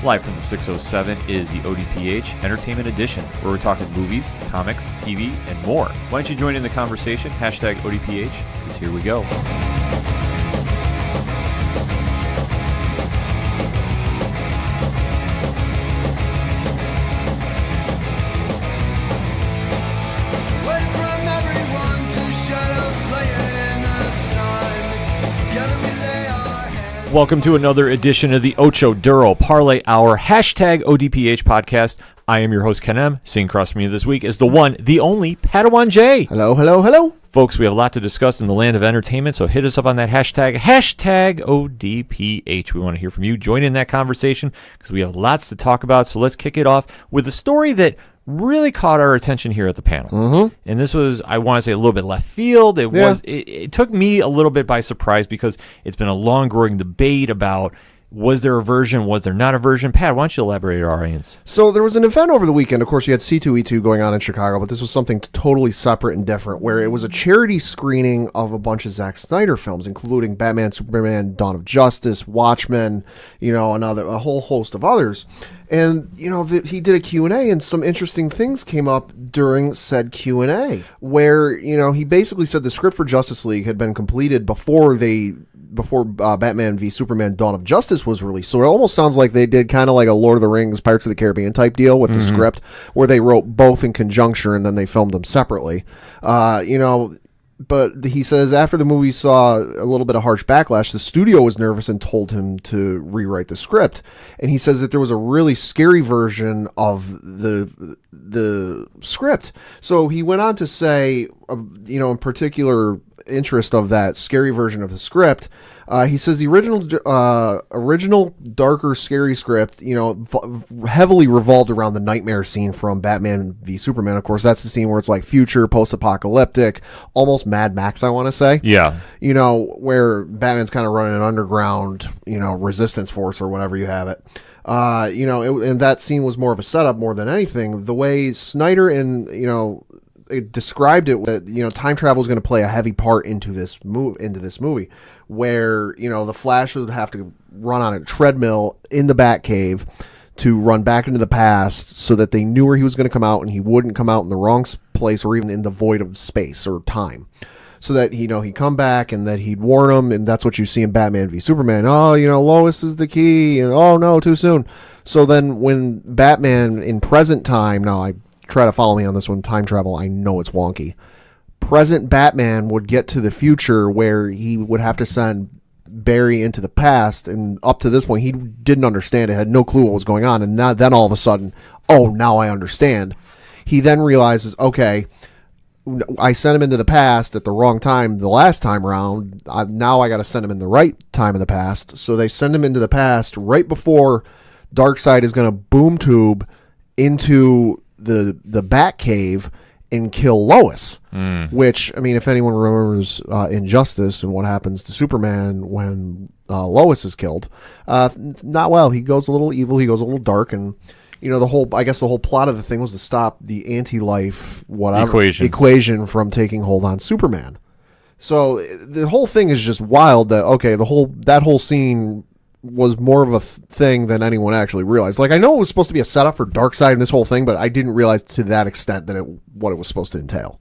Live from the 607 is the ODPH Entertainment Edition, where we're talking movies, comics, TV, and more. Why don't you join in the conversation? Hashtag ODPH, because here we go. Welcome to another edition of the Ocho Duro Parlay Hour, hashtag ODPH podcast. I am your host, Ken M. Sitting across from me this week is the one, the only, Padawan J. Hello, hello, hello. Folks, we have a lot to discuss in the land of entertainment, so hit us up on that hashtag ODPH. We want to hear from you. Join in that conversation because we have lots to talk about. So let's kick it off with a story that really caught our attention here at the panel. Mm-hmm. And this was, I want to say, a little bit left field. It took me a little bit by surprise because it's been a long-growing debate about was there a version, was there not a version? Pat, why don't you elaborate our audience? So there was an event over the weekend. Of course, you had C2E2 going on in Chicago, but this was something totally separate and different, where it was a charity screening of a bunch of Zack Snyder films, including Batman, Superman, Dawn of Justice, Watchmen, a whole host of others. And, he did a Q&A, and some interesting things came up during said Q&A, where, he basically said the script for Justice League had been completed before Batman v Superman Dawn of Justice was released. So it almost sounds like they did kind of like a Lord of the Rings, Pirates of the Caribbean type deal with the script, where they wrote both in conjunction and then they filmed them separately. But he says after the movie saw a little bit of harsh backlash, the studio was nervous and told him to rewrite the script. And he says that there was a really scary version of the script. So he went on to say, in particular interest of that scary version of the script, he says the original darker scary script heavily revolved around the nightmare scene from Batman v Superman. Of course, that's the scene where it's like future post-apocalyptic, almost Mad Max, I want to say. Yeah. Where Batman's kind of running an underground resistance force or whatever you have it. And that scene was more of a setup more than anything. The way Snyder and it described it that time travel is going to play a heavy part into this movie, where the Flash would have to run on a treadmill in the Batcave to run back into the past so that they knew where he was going to come out and he wouldn't come out in the wrong place or even in the void of space or time, so that he'd come back and that he'd warn him. And that's what you see in Batman v Superman. Oh, Lois is the key, and oh no, too soon. So then when Batman in present time, now I try to follow me on this one, time travel, I know it's wonky. Present Batman would get to the future where he would have to send Barry into the past, and up to this point he didn't understand it, had no clue what was going on, and then all of a sudden, oh, now I understand. He then realizes, okay, I sent him into the past at the wrong time the last time around, now I got to send him in the right time in the past. So they send him into the past right before Darkseid is going to boom tube into the Batcave and kill Lois, which, I mean, if anyone remembers Injustice and what happens to Superman when Lois is killed, not well. He goes a little evil, he goes a little dark, and the whole plot of the thing was to stop the anti-life equation from taking hold on Superman. So the whole thing is just wild that, okay, that whole scene was more of a thing than anyone actually realized. Like, I know it was supposed to be a setup for Darkseid and this whole thing, but I didn't realize to that extent what it was supposed to entail.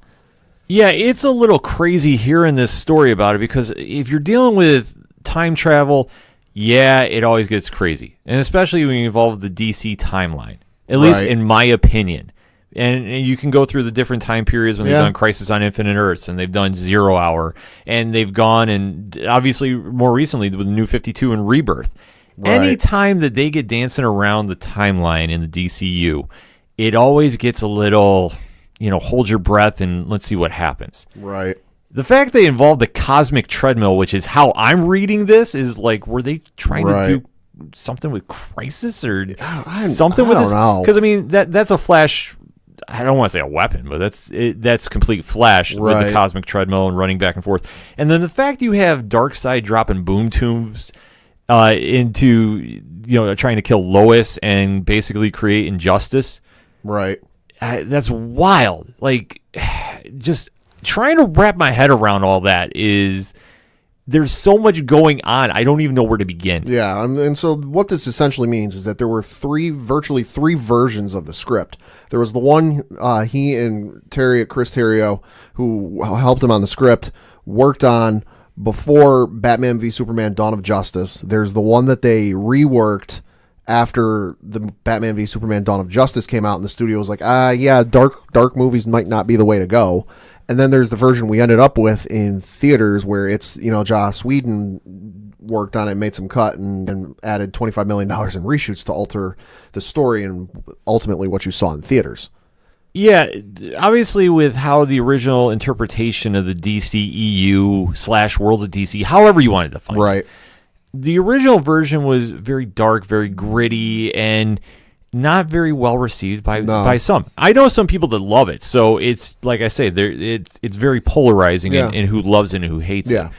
Yeah, it's a little crazy hearing this story about it, because if you're dealing with time travel, yeah, it always gets crazy. And especially when you involve the DC timeline, at least in my opinion. And you can go through the different time periods when they've done Crisis on Infinite Earths, and they've done 0 Hour, and they've gone, and obviously more recently with the New 52 and Rebirth. Right. Any time that they get dancing around the timeline in the DCU, it always gets a little, hold your breath and let's see what happens. Right. The fact they involved the cosmic treadmill, which is how I'm reading this, is like, were they trying to do something with Crisis or something with this? Because, I mean, that's a Flash. I don't want to say a weapon, but that's complete Flash with the cosmic treadmill and running back and forth. And then the fact you have Darkseid dropping boom tubes into trying to kill Lois and basically create injustice. Right. That's wild. Like, just trying to wrap my head around all that is there's so much going on. I don't even know where to begin. Yeah, and so what this essentially means is that there were virtually three versions of the script. There was the one he and Chris Terrio, who helped him on the script, worked on before Batman v Superman: Dawn of Justice. There's the one that they reworked after the Batman v Superman: Dawn of Justice came out, and the studio was like, yeah, dark movies might not be the way to go. And then there's the version we ended up with in theaters where it's, Joss Whedon worked on it, made some cut, and added $25 million in reshoots to alter the story and ultimately what you saw in theaters. Yeah, obviously with how the original interpretation of the DCEU / Worlds of DC, however you wanted to define it, the original version was very dark, very gritty, and not very well received by some. I know some people that love it, so it's like I say, it's very polarizing in who loves it and who hates it.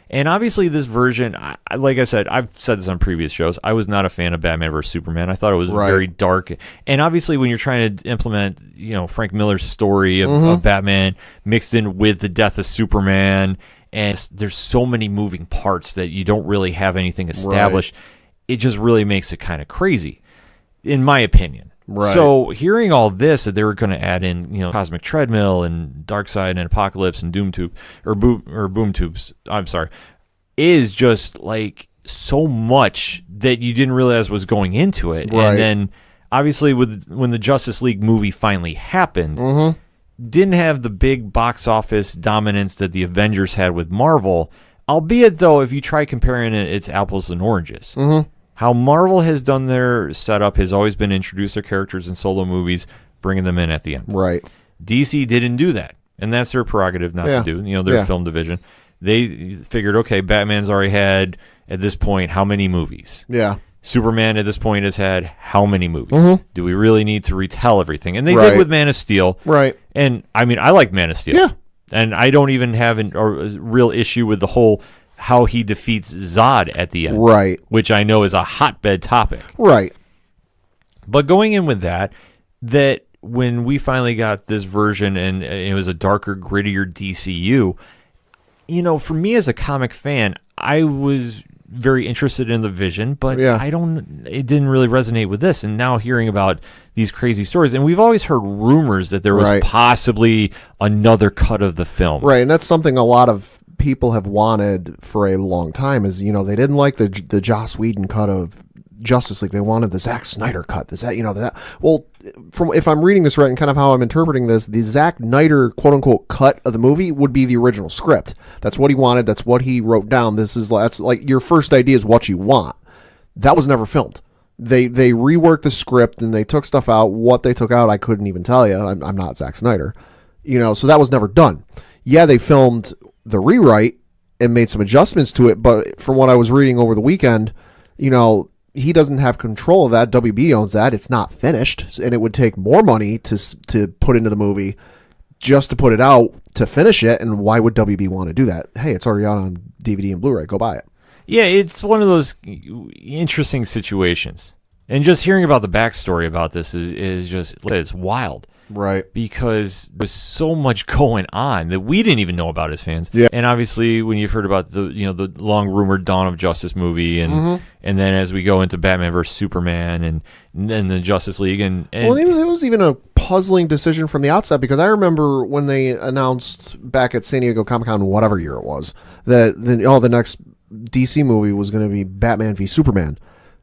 And obviously, this version, like I said, I've said this on previous shows, I was not a fan of Batman vs Superman. I thought it was very dark. And obviously, when you're trying to implement, Frank Miller's story of Batman mixed in with the death of Superman, and there's so many moving parts that you don't really have anything established. It just really makes it kind of crazy, in my opinion. So hearing all this, that they were going to add in, Cosmic Treadmill and Darkseid and Apocalypse and Boom Tubes, I'm sorry, is just like so much that you didn't realize was going into it. And then obviously when the Justice League movie finally happened, didn't have the big box office dominance that the Avengers had with Marvel, albeit though, if you try comparing it, it's apples and oranges. How Marvel has done their setup has always been introduce their characters in solo movies, bringing them in at the end. DC didn't do that, and that's their prerogative not to do. Their film division. They figured, okay, Batman's already had, at this point, how many movies? Superman, at this point, has had how many movies? Do we really need to retell everything? And they did with Man of Steel. And, I mean, I like Man of Steel. And I don't even have a real issue with the whole how he defeats Zod at the end, which I know is a hotbed topic. But going in with that when we finally got this version and it was a darker, grittier DCU, for me as a comic fan, I was very interested in the vision, but it didn't really resonate with this. And now hearing about these crazy stories, and we've always heard rumors that there was possibly another cut of the film. And that's something a lot of people have wanted for a long time is, they didn't like the Joss Whedon cut of Justice League. They wanted the Zack Snyder cut. Well, if I'm reading this right and kind of how I'm interpreting this, the Zack Snyder quote unquote cut of the movie would be the original script. That's what he wanted. That's what he wrote down. That's like your first idea is what you want. That was never filmed. They reworked the script and they took stuff out. What they took out, I couldn't even tell you. I'm not Zack Snyder, so that was never done. They filmed the rewrite and made some adjustments to it, but from what I was reading over the weekend, he doesn't have control of that. WB owns that. It's not finished, and it would take more money to put into the movie just to put it out to finish it. And why would WB want to do that? Hey, it's already out on DVD and Blu-ray. Go buy it. Yeah, it's one of those interesting situations. And just hearing about the backstory about this is just, it's wild. Because there's so much going on that we didn't even know about as fans. And obviously when you've heard about the long rumored Dawn of Justice movie and then as we go into Batman vs Superman and then the Justice League and well, it was even a puzzling decision from the outset, because I remember when they announced back at San Diego Comic-Con, whatever year it was, that the next DC movie was going to be Batman v Superman.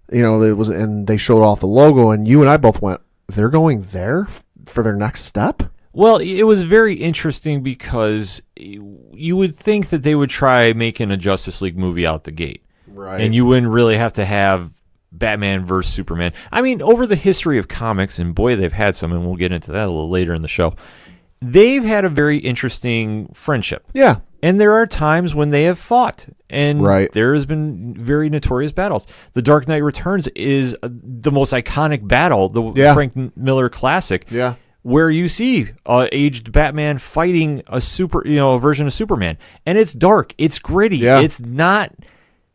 It was, and they showed off the logo, and you and I both went, they're going there for their next step? Well, it was very interesting because you would think that they would try making a Justice League movie out the gate. And you wouldn't really have to have Batman versus Superman. I mean, over the history of comics, and boy, they've had some, and we'll get into that a little later in the show, they've had a very interesting friendship. And there are times when they have fought, and there has been very notorious battles. The Dark Knight Returns is the most iconic battle, the Frank Miller classic, where you see aged Batman fighting a version of Superman, and it's dark, it's gritty, it's not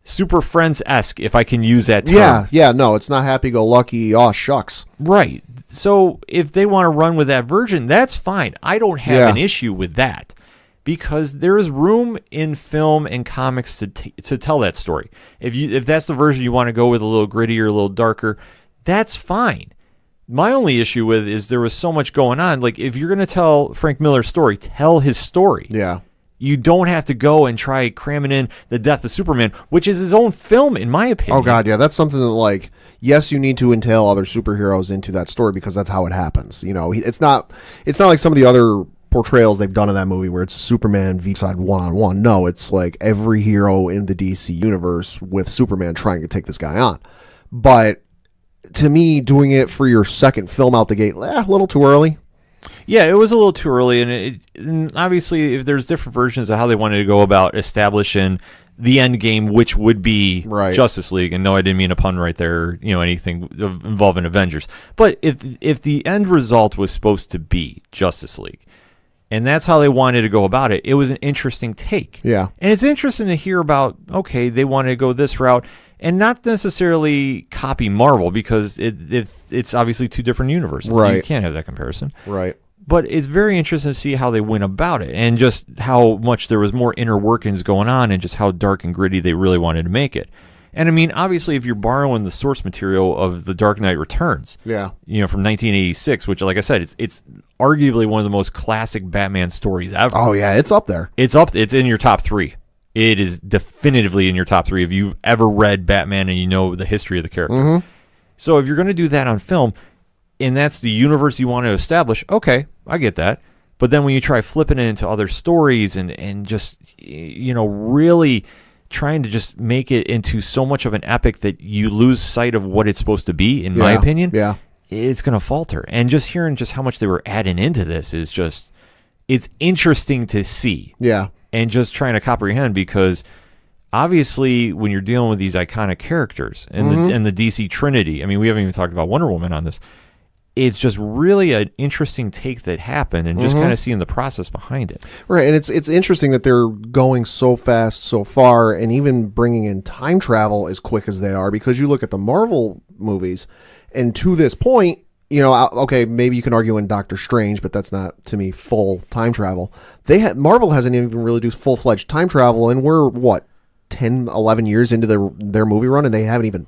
Super Friends-esque, if I can use that term. No, it's not happy-go-lucky, aw shucks. So if they want to run with that version, that's fine. I don't have an issue with that. because there is room in film and comics to tell that story. If that's the version you want to go with, a little grittier, a little darker, that's fine. My only issue with is there was so much going on. Like, if you're going to tell Frank Miller's story, tell his story. Yeah. You don't have to go and try cramming in the death of Superman, which is his own film, in my opinion. Oh, God, yeah. That's something that, like, yes, you need to entail other superheroes into that story because that's how it happens. You know, it's not like some of the other portrayals they've done in that movie where it's Superman v-side one-on-one. No, it's like every hero in the DC universe with Superman trying to take this guy on. But to me, doing it for your second film out the gate, a little too early. Yeah, it was a little too early, and obviously, if there's different versions of how they wanted to go about establishing the end game, which would be Justice League, and no, I didn't mean a pun right there, anything involving Avengers. But if the end result was supposed to be Justice League, and that's how they wanted to go about it, it was an interesting take. Yeah. And it's interesting to hear about, okay, they wanted to go this route, and not necessarily copy Marvel, because it's obviously two different universes. Right. You can't have that comparison. Right. But it's very interesting to see how they went about it, and just how much there was more inner workings going on, and just how dark and gritty they really wanted to make it. And I mean, obviously, if you're borrowing the source material of The Dark Knight Returns, from 1986, which, like I said, it's arguably one of the most classic Batman stories ever. Oh yeah, it's up there. It's in your top 3. It is definitively in your top 3 if you've ever read Batman and you know the history of the character. Mm-hmm. So if you're going to do that on film, and that's the universe you want to establish, okay, I get that. But then when you try flipping it into other stories and just, really trying to just make it into so much of an epic that you lose sight of what it's supposed to be, in my opinion, it's going to falter. And just hearing just how much they were adding into this is just, it's interesting to see. Yeah. And just trying to comprehend, because obviously when you're dealing with these iconic characters and the DC Trinity, I mean, we haven't even talked about Wonder Woman on this. It's just really an interesting take that happened, and just kind of seeing the process behind it. Right, and it's interesting that they're going so fast, so far, and even bringing in time travel as quick as they are, because you look at the Marvel movies, and to this point, okay, maybe you can argue in Doctor Strange, but that's not, to me, full time travel. Marvel hasn't even really do full-fledged time travel, and we're, 10, 11 years into their movie run, and they haven't even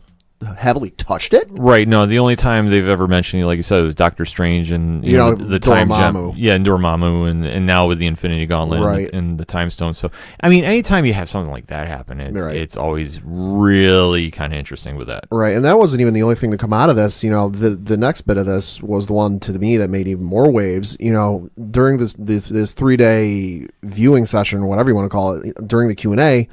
heavily touched it. Right. No, the only time they've ever mentioned it, like you said, was Doctor Strange and the time gem. Yeah, and Dormammu, and now with the Infinity Gauntlet and the Time Stone. So, I mean, anytime you have something like that happen, it's always really kind of interesting with that. Right, and that wasn't even the only thing to come out of this. The next bit of this was the one to me that made even more waves. During this 3-day viewing session, whatever you want to call it, during the Q&A,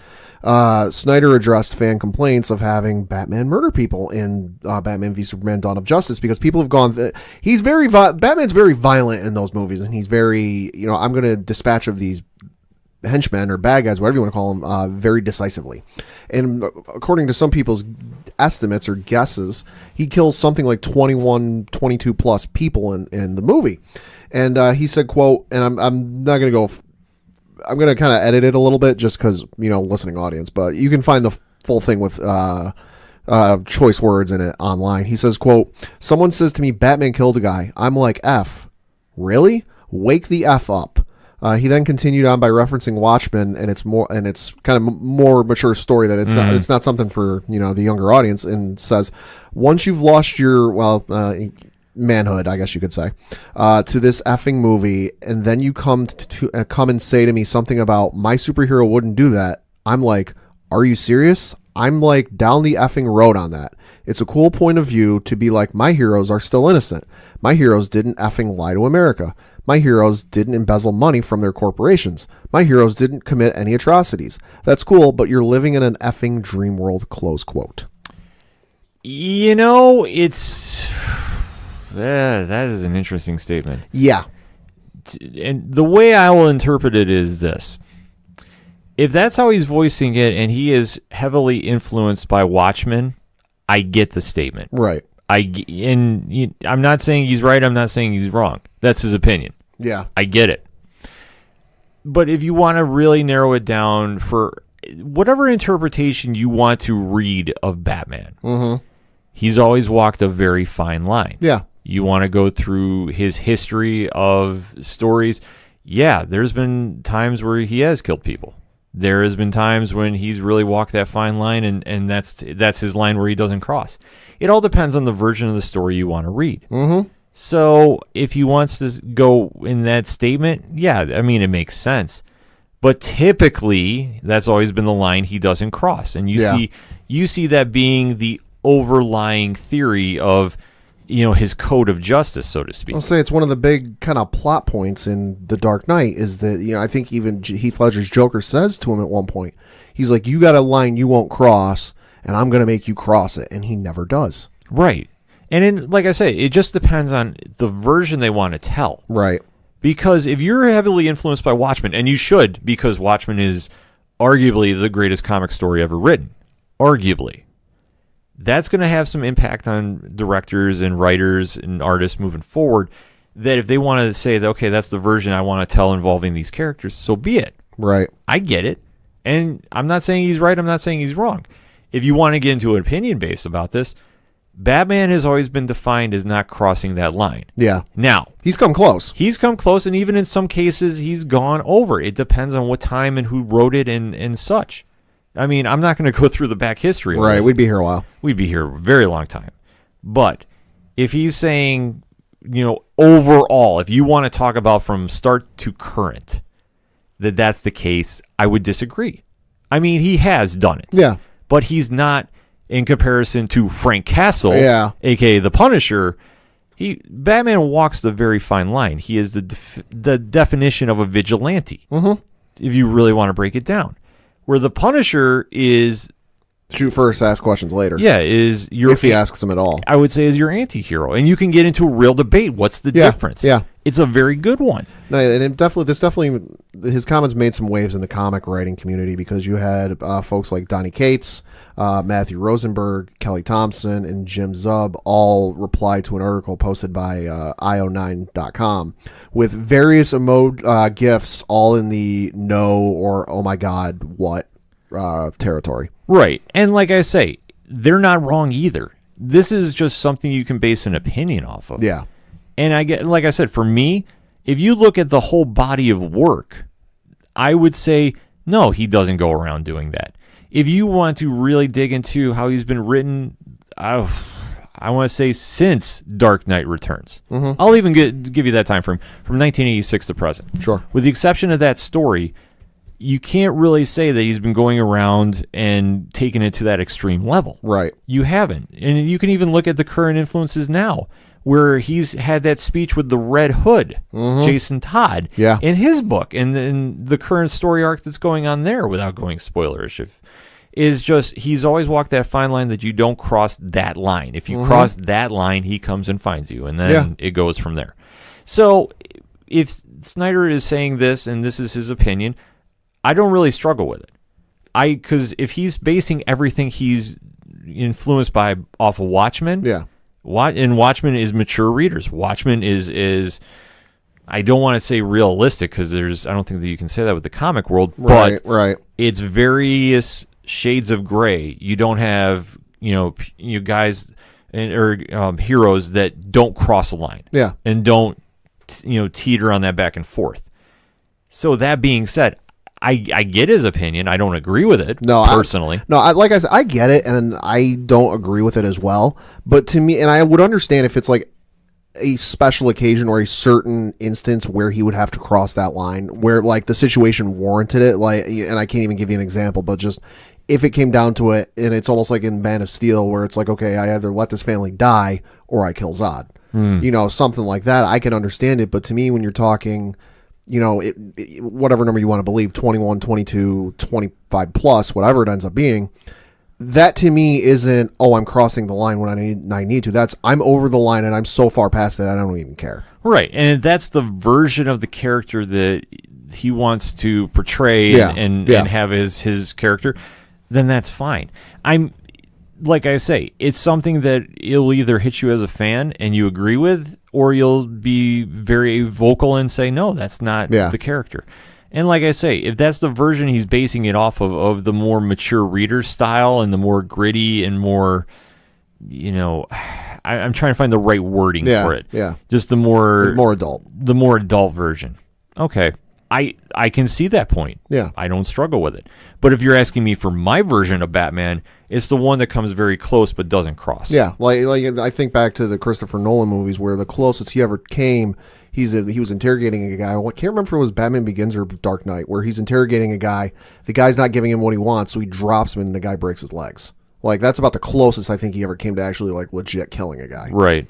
Snyder addressed fan complaints of having Batman murder people in Batman v Superman: Dawn of Justice, because people have gone. Batman's very violent in those movies, and he's very, I'm going to dispatch of these henchmen or bad guys, whatever you want to call them, very decisively. And according to some people's estimates or guesses, he kills something like 22 plus people in the movie. And he said, quote, and I'm not going to go. I'm going to kind of edit it a little bit just because, listening audience, but you can find the full thing with choice words in it online. He says, quote, "Someone says to me, Batman killed a guy. I'm like, F. Really? Wake the F up." He then continued on by referencing Watchmen, and it's kind of more mature story that it's not something for, the younger audience, and says, "Once you've lost your, manhood, I guess you could say, to this effing movie, and then you come and say to me something about my superhero wouldn't do that. I'm like, are you serious? I'm like down the effing road on that. It's a cool point of view to be like, my heroes are still innocent. My heroes didn't effing lie to America. My heroes didn't embezzle money from their corporations. My heroes didn't commit any atrocities. That's cool, but you're living in an effing dream world," close quote. It's... that is an interesting statement. Yeah. And the way I will interpret it is this. If that's how he's voicing it, and he is heavily influenced by Watchmen, I get the statement. Right. I'm not saying he's right. I'm not saying he's wrong. That's his opinion. Yeah. I get it. But if you want to really narrow it down for whatever interpretation you want to read of Batman, he's always walked a very fine line. Yeah. You want to go through his history of stories. yeah, there's been times where he has killed people. There has been times when he's really walked that fine line, and that's his line where he doesn't cross. It all depends on the version of the story you want to read. Mm-hmm. So if he wants to go in that statement, yeah, I mean, it makes sense. But typically, that's always been the line he doesn't cross. And you see that being the overlying theory of, his code of justice, so to speak. I'll say it's one of the big kind of plot points in The Dark Knight is that, I think even Heath Ledger's Joker says to him at one point, he's like, you got a line you won't cross, and I'm going to make you cross it. And he never does. Right. And like I say, it just depends on the version they want to tell. Right. Because if you're heavily influenced by Watchmen, and you should, because Watchmen is arguably the greatest comic story ever written, arguably, that's going to have some impact on directors and writers and artists moving forward, that if they want to say that, okay, that's the version I want to tell involving these characters, so be it. Right. I get it. And I'm not saying he's right. I'm not saying he's wrong. If you want to get into an opinion base about this, Batman has always been defined as not crossing that line. Yeah. Now, he's come close. And even in some cases, he's gone over. It depends on what time and who wrote it and such. I mean, I'm not going to go through the back history of right, this. we'd be here a while. We'd be here a very long time. But if he's saying, overall, if you want to talk about from start to current, that's the case, I would disagree. I mean, he has done it. Yeah. But he's not, in comparison to Frank Castle, a.k.a. the Punisher, Batman walks the very fine line. He is the definition of a vigilante, if you really want to break it down. Where the Punisher is... Shoot first, ask questions later. Yeah, if he asks them at all. I would say is your anti-hero. And you can get into a real debate. What's the difference? Yeah. It's a very good one. No, and his comments made some waves in the comic writing community because you had folks like Donny Cates, Matthew Rosenberg, Kelly Thompson, and Jim Zub all reply to an article posted by io9.com with various gifs all in the no or oh my God, what territory. Right. And like I say, they're not wrong either. This is just something you can base an opinion off of. Yeah. And like I said, for me, if you look at the whole body of work, I would say, no, he doesn't go around doing that. If you want to really dig into how he's been written, I want to say since Dark Knight Returns. Mm-hmm. I'll even give you that time frame, from 1986 to present. Sure. With the exception of that story, you can't really say that he's been going around and taking it to that extreme level. Right. You haven't. And you can even look at the current influences now, where he's had that speech with the Red Hood, Jason Todd, in his book, and the current story arc that's going on there, without going spoilerish, is just he's always walked that fine line that you don't cross that line. If you cross that line, he comes and finds you, and then it goes from there. So if Snyder is saying this, and this is his opinion, I don't really struggle with it. Because if he's basing everything he's influenced by off of Watchmen, and Watchmen is mature readers. Watchmen is I don't want to say realistic, because I don't think that you can say that with the comic world, but it's various shades of gray. You don't have you guys or heroes that don't cross a line, and don't teeter on that back and forth. So that being said, I get his opinion. I don't agree with it personally. Like I said, I get it, and I don't agree with it as well. But to me, and I would understand if it's like a special occasion or a certain instance where he would have to cross that line, where like the situation warranted it. Like, and I can't even give you an example, but just if it came down to it, and it's almost like in Man of Steel, where it's like, okay, I either let this family die or I kill Zod. Something like that. I can understand it, but to me, when you're talking, whatever number you want to believe, 21, 22, 25 plus, whatever it ends up being, that to me isn't, I'm crossing the line when I need to. That's, I'm over the line and I'm so far past it I don't even care. Right, and that's the version of the character that he wants to portray and have as his character, then that's fine. Like I say, it's something that it'll either hit you as a fan and you agree with, or you'll be very vocal and say, no, that's not the character. And like I say, if that's the version he's basing it off of the more mature reader style and the more gritty and more, I'm trying to find the right wording for it. Yeah. Just the more adult. The more adult version. Okay. I can see that point. Yeah. I don't struggle with it. But if you're asking me for my version of Batman, it's the one that comes very close but doesn't cross. Yeah, like I think back to the Christopher Nolan movies where the closest he ever came, he was interrogating a guy. I can't remember if it was Batman Begins or Dark Knight, where he's interrogating a guy. The guy's not giving him what he wants, so he drops him and the guy breaks his legs. Like, that's about the closest I think he ever came to actually, like, legit killing a guy. Right.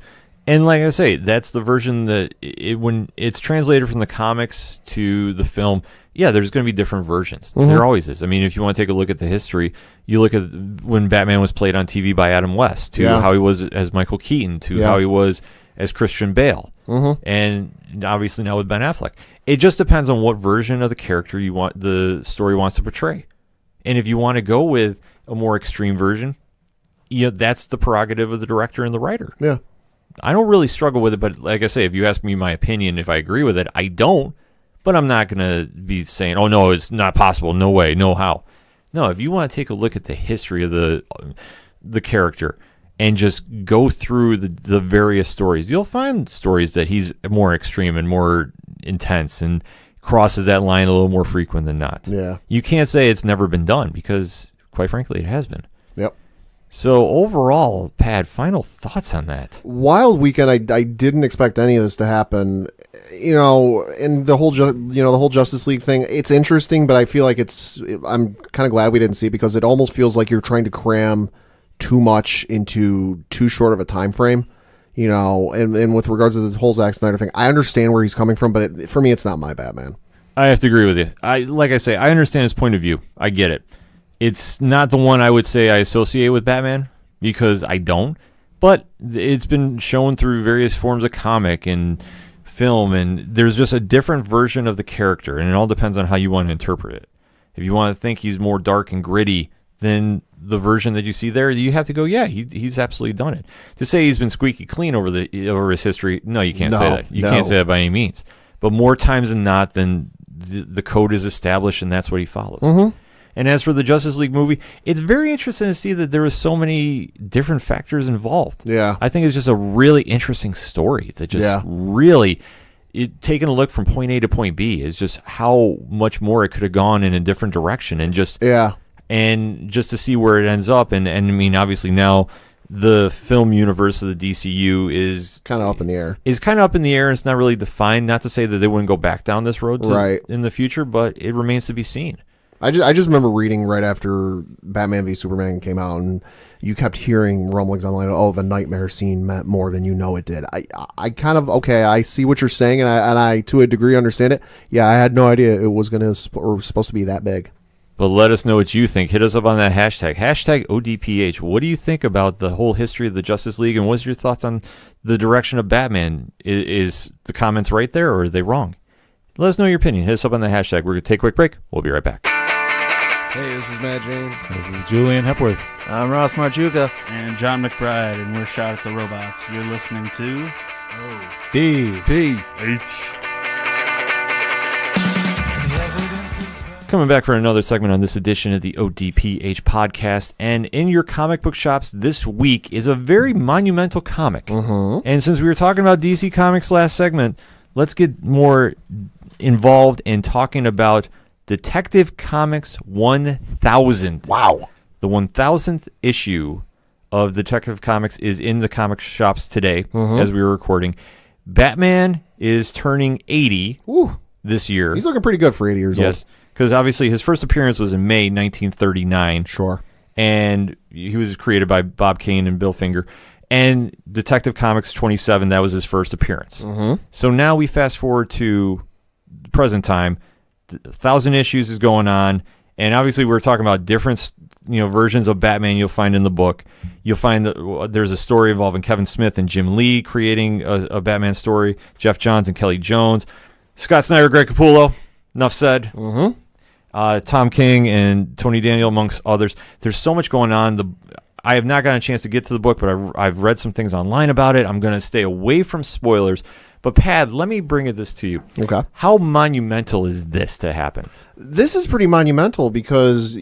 And like I say, that's the version that when it's translated from the comics to the film, yeah, there's going to be different versions. Mm-hmm. There always is. I mean, if you want to take a look at the history, you look at when Batman was played on TV by Adam West, to how he was as Michael Keaton, to how he was as Christian Bale, and obviously now with Ben Affleck. It just depends on what version of the character the story wants to portray. And if you want to go with a more extreme version, that's the prerogative of the director and the writer. Yeah. I don't really struggle with it, but like I say, if you ask me my opinion, if I agree with it, I don't. But I'm not going to be saying, oh, no, it's not possible. No way. No how. No, if you want to take a look at the history of the character and just go through the various stories, you'll find stories that he's more extreme and more intense and crosses that line a little more frequent than not. Yeah. You can't say it's never been done because, quite frankly, it has been. Yep. So overall, Pat, final thoughts on that? Wild weekend. I didn't expect any of this to happen. And the whole the whole Justice League thing. It's interesting, but I feel like I'm kind of glad we didn't see it because it almost feels like you're trying to cram too much into too short of a time frame. And with regards to this whole Zack Snyder thing, I understand where he's coming from, but for me, it's not my Batman. I have to agree with you. Like I say, I understand his point of view. I get it. It's not the one I would say I associate with Batman because I don't, but it's been shown through various forms of comic and film, and there's just a different version of the character, and it all depends on how you want to interpret it. If you want to think he's more dark and gritty than the version that you see there, you have to go, yeah, he's absolutely done it. To say he's been squeaky clean over his history, no, you can't say that. You can't say that by any means. But more times than not, then the code is established, and that's what he follows. Mm-hmm. And as for the Justice League movie, it's very interesting to see that there are so many different factors involved. Yeah. I think it's just a really interesting story that just really, taking a look from point A to point B is just how much more it could have gone in a different direction. And just to see where it ends up. And I mean, obviously now the film universe of the DCU is kind of up in the air. And it's not really defined. Not to say that they wouldn't go back down this road in the future, but it remains to be seen. I just remember reading right after Batman v Superman came out, and you kept hearing rumblings online. Oh, the nightmare scene meant more than you know it did. I kind of I see what you're saying, and I to a degree understand it. Yeah, I had no idea it was supposed to be that big. But let us know what you think. Hit us up on that hashtag ODPH. What do you think about the whole history of the Justice League, and what's your thoughts on the direction of Batman? Is the comments right there, or are they wrong? Let us know your opinion. Hit us up on the hashtag. We're going to take a quick break. We'll be right back. Hey, this is Matt Jane. This is Julian Hepworth. I'm Ross Marchuka. And John McBride, and we're Shot at the Robots. You're listening to ODPH. Coming back for another segment on this edition of the ODPH podcast. And in your comic book shops this week is a very monumental comic. Mm-hmm. And since we were talking about DC Comics last segment, let's get more involved in talking about Detective Comics 1000. Wow. The 1000th issue of Detective Comics is in the comic shops today as we were recording. Batman is turning 80 this year. He's looking pretty good for 80 years old. Yes, because obviously his first appearance was in May 1939. Sure. And he was created by Bob Kane and Bill Finger. And Detective Comics 27, that was his first appearance. Mm-hmm. So now we fast forward to the present time. 1,000 issues is going on, and obviously we're talking about different versions of Batman you'll find in the book. You'll find that there's a story involving Kevin Smith and Jim Lee creating a Batman story, Jeff Johns and Kelly Jones, Scott Snyder, Greg Capullo, enough said, Tom King and Tony Daniel, amongst others. There's so much going on. I have not gotten a chance to get to the book, but I've read some things online about it. I'm going to stay away from spoilers. But, Pat, let me bring this to you. Okay. How monumental is this to happen? This is pretty monumental because,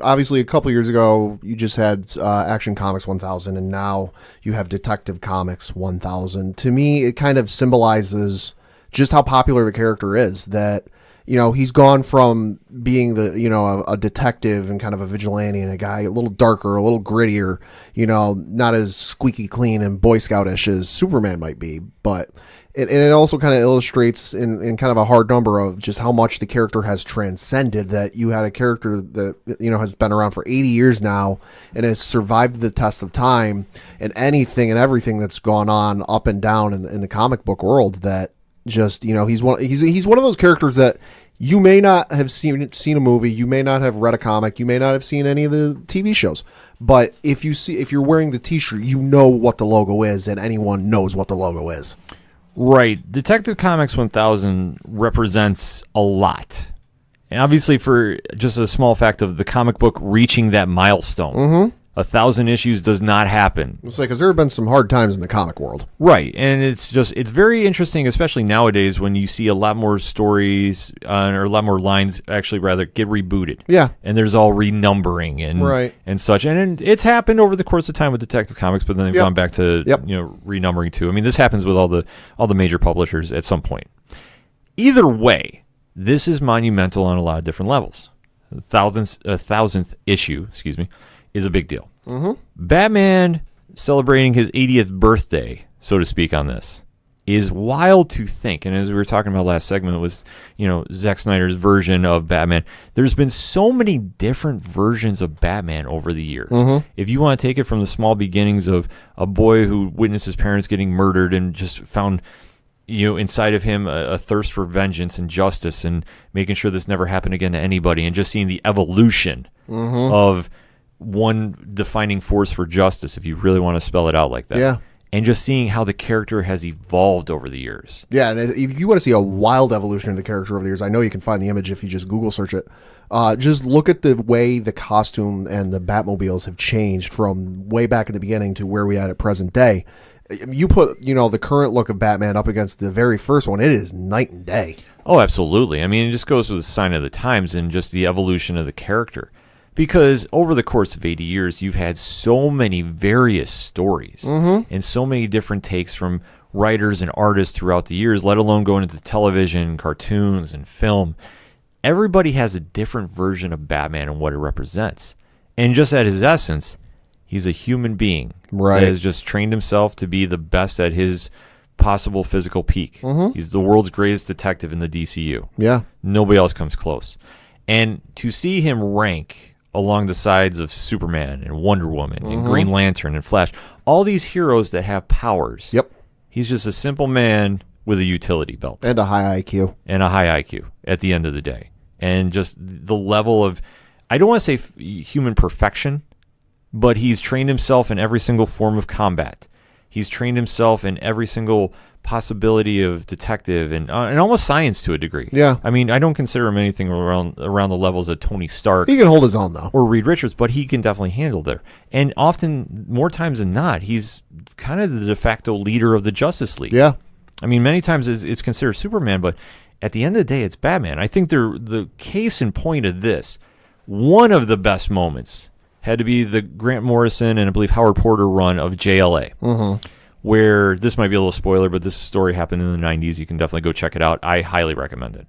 obviously, a couple years ago, you just had Action Comics 1000, and now you have Detective Comics 1000. To me, it kind of symbolizes just how popular the character is, that, he's gone from being a detective and kind of a vigilante and a guy a little darker, a little grittier, not as squeaky clean and Boy Scoutish as Superman might be, but it also kind of illustrates in kind of a hard number of just how much the character has transcended, that you had a character that, has been around for 80 years now and has survived the test of time and anything and everything that's gone on up and down in the comic book world, that just, he's one of those characters that you may not have seen a movie, you may not have read a comic, you may not have seen any of the TV shows, but if you're wearing the t-shirt, you know what the logo is, and anyone knows what the logo is. Right. Detective Comics 1000 represents a lot. And obviously, for just a small fact of the comic book reaching that milestone, 1,000 issues does not happen. It's like, because there have been some hard times in the comic world. Right. And it's very interesting, especially nowadays, when you see a lot more stories or a lot more lines actually rather get rebooted. Yeah. And there's all renumbering and such. And it's happened over the course of time with Detective Comics, but then they've gone back to renumbering too. I mean, this happens with all the major publishers at some point. Either way, this is monumental on a lot of different levels. A thousandth issue, is a big deal. Batman celebrating his 80th birthday, so to speak, on this is wild to think. And as we were talking about last segment, it was, Zack Snyder's version of Batman. There's been so many different versions of Batman over the years. If you want to take it from the small beginnings of a boy who witnessed his parents getting murdered and just found, inside of him a thirst for vengeance and justice and making sure this never happened again to anybody, and just seeing the evolution of one defining force for justice, if you really want to spell it out like that. Yeah. And just seeing how the character has evolved over the years. Yeah, and if you want to see a wild evolution of the character over the years, I know you can find the image if you just Google search it. Just look at the way the costume and the Batmobiles have changed from way back in the beginning to where we are at present day. You put, the current look of Batman up against the very first one, it is night and day. Oh, absolutely. I mean, it just goes with the sign of the times and just the evolution of the character. Because over the course of 80 years, you've had so many various stories and so many different takes from writers and artists throughout the years, let alone going into television, cartoons, and film. Everybody has a different version of Batman and what it represents. And just at his essence, he's a human being that has just trained himself to be the best at his possible physical peak. He's the world's greatest detective in the DCU. Yeah. Nobody else comes close. And to see him rank along the sides of Superman and Wonder Woman and Green Lantern and Flash, all these heroes that have powers. Yep. He's just a simple man with a utility belt. And a high IQ. At the end of the day. And just the level of, I don't want to say human perfection, but he's trained himself in every single form of combat. He's trained himself in every single possibility of detective and almost science to a degree. Yeah. I mean, I don't consider him anything around the levels of Tony Stark. He can hold his own, though. Or Reed Richards, but he can definitely handle there. And often, more times than not, he's kind of the de facto leader of the Justice League. Yeah. I mean, many times it's considered Superman, but at the end of the day, it's Batman. I think the case in point of this, one of the best moments had to be the Grant Morrison and I believe Howard Porter run of JLA, where this might be a little spoiler, but this story happened in the 90s. You can definitely go check it out. I highly recommend it.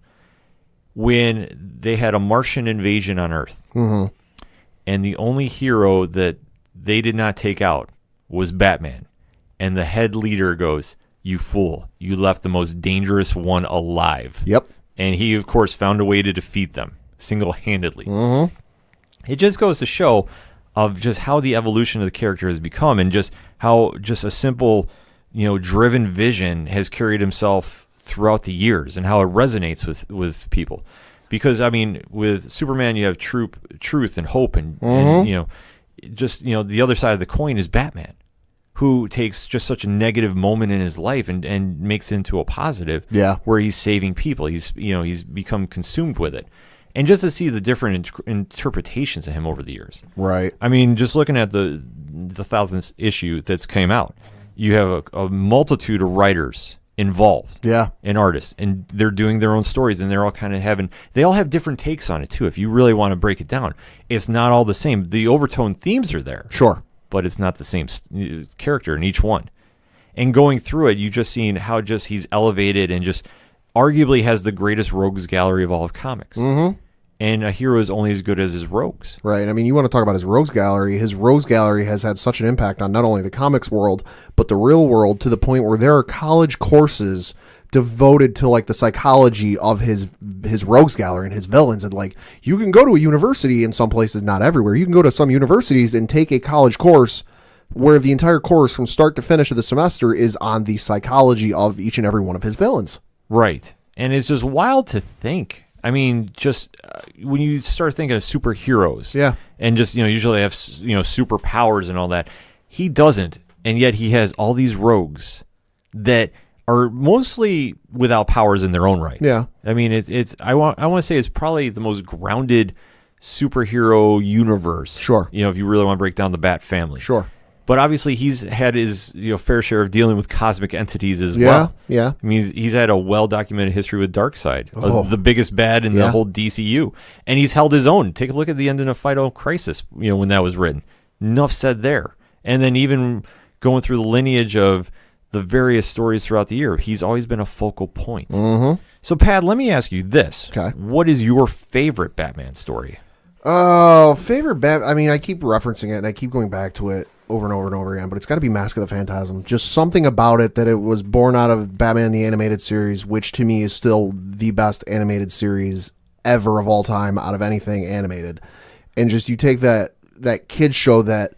When they had a Martian invasion on Earth, and the only hero that they did not take out was Batman, and the head leader goes, "You fool, you left the most dangerous one alive." Yep. And he, of course, found a way to defeat them single-handedly. It just goes to show of just how the evolution of the character has become, and just how just a simple, driven vision has carried himself throughout the years, and how it resonates with people. Because, I mean, with Superman, you have truth and hope, and the other side of the coin is Batman, who takes just such a negative moment in his life and makes it into a positive, where he's saving people. He's become consumed with it. And just to see the different interpretations of him over the years. Right. I mean, just looking at the 1000th issue that's came out, you have a multitude of writers involved. Yeah. And artists. And they're doing their own stories, and they're all kind of they all have different takes on it, too, if you really want to break it down. It's not all the same. The overtone themes are there. Sure. But it's not the same character in each one. And going through it, you've just seen how just he's elevated and just arguably has the greatest rogues gallery of all of comics. Mm-hmm. And a hero is only as good as his rogues. Right. I mean, you want to talk about his rogues gallery. His rogues gallery has had such an impact on not only the comics world, but the real world, to the point where there are college courses devoted to like the psychology of his rogues gallery and his villains. And like, you can go to a university in some places, not everywhere. You can go to some universities and take a college course where the entire course from start to finish of the semester is on the psychology of each and every one of his villains. Right. And it's just wild to think. I mean, just when you start thinking of superheroes, and just, usually they have, superpowers and all that. He doesn't, and yet he has all these rogues that are mostly without powers in their own right. Yeah. I mean, I want to say it's probably the most grounded superhero universe. Sure. If you really want to break down the Bat family. Sure. But obviously, he's had his fair share of dealing with cosmic entities as well. Yeah. I mean, he's had a well-documented history with Darkseid, the biggest bad in the whole DCU. And he's held his own. Take a look at the end of Final Crisis, when that was written. Enough said there. And then even going through the lineage of the various stories throughout the year, he's always been a focal point. Mm-hmm. So, Pat, let me ask you this. Okay. What is your favorite Batman story? Oh, favorite Batman. I mean, I keep referencing it, and I keep going back to it over and over and over again, but it's got to be Mask of the Phantasm. Just something about it that it was born out of Batman the Animated Series, which to me is still the best animated series ever of all time out of anything animated. And just you take that kid show that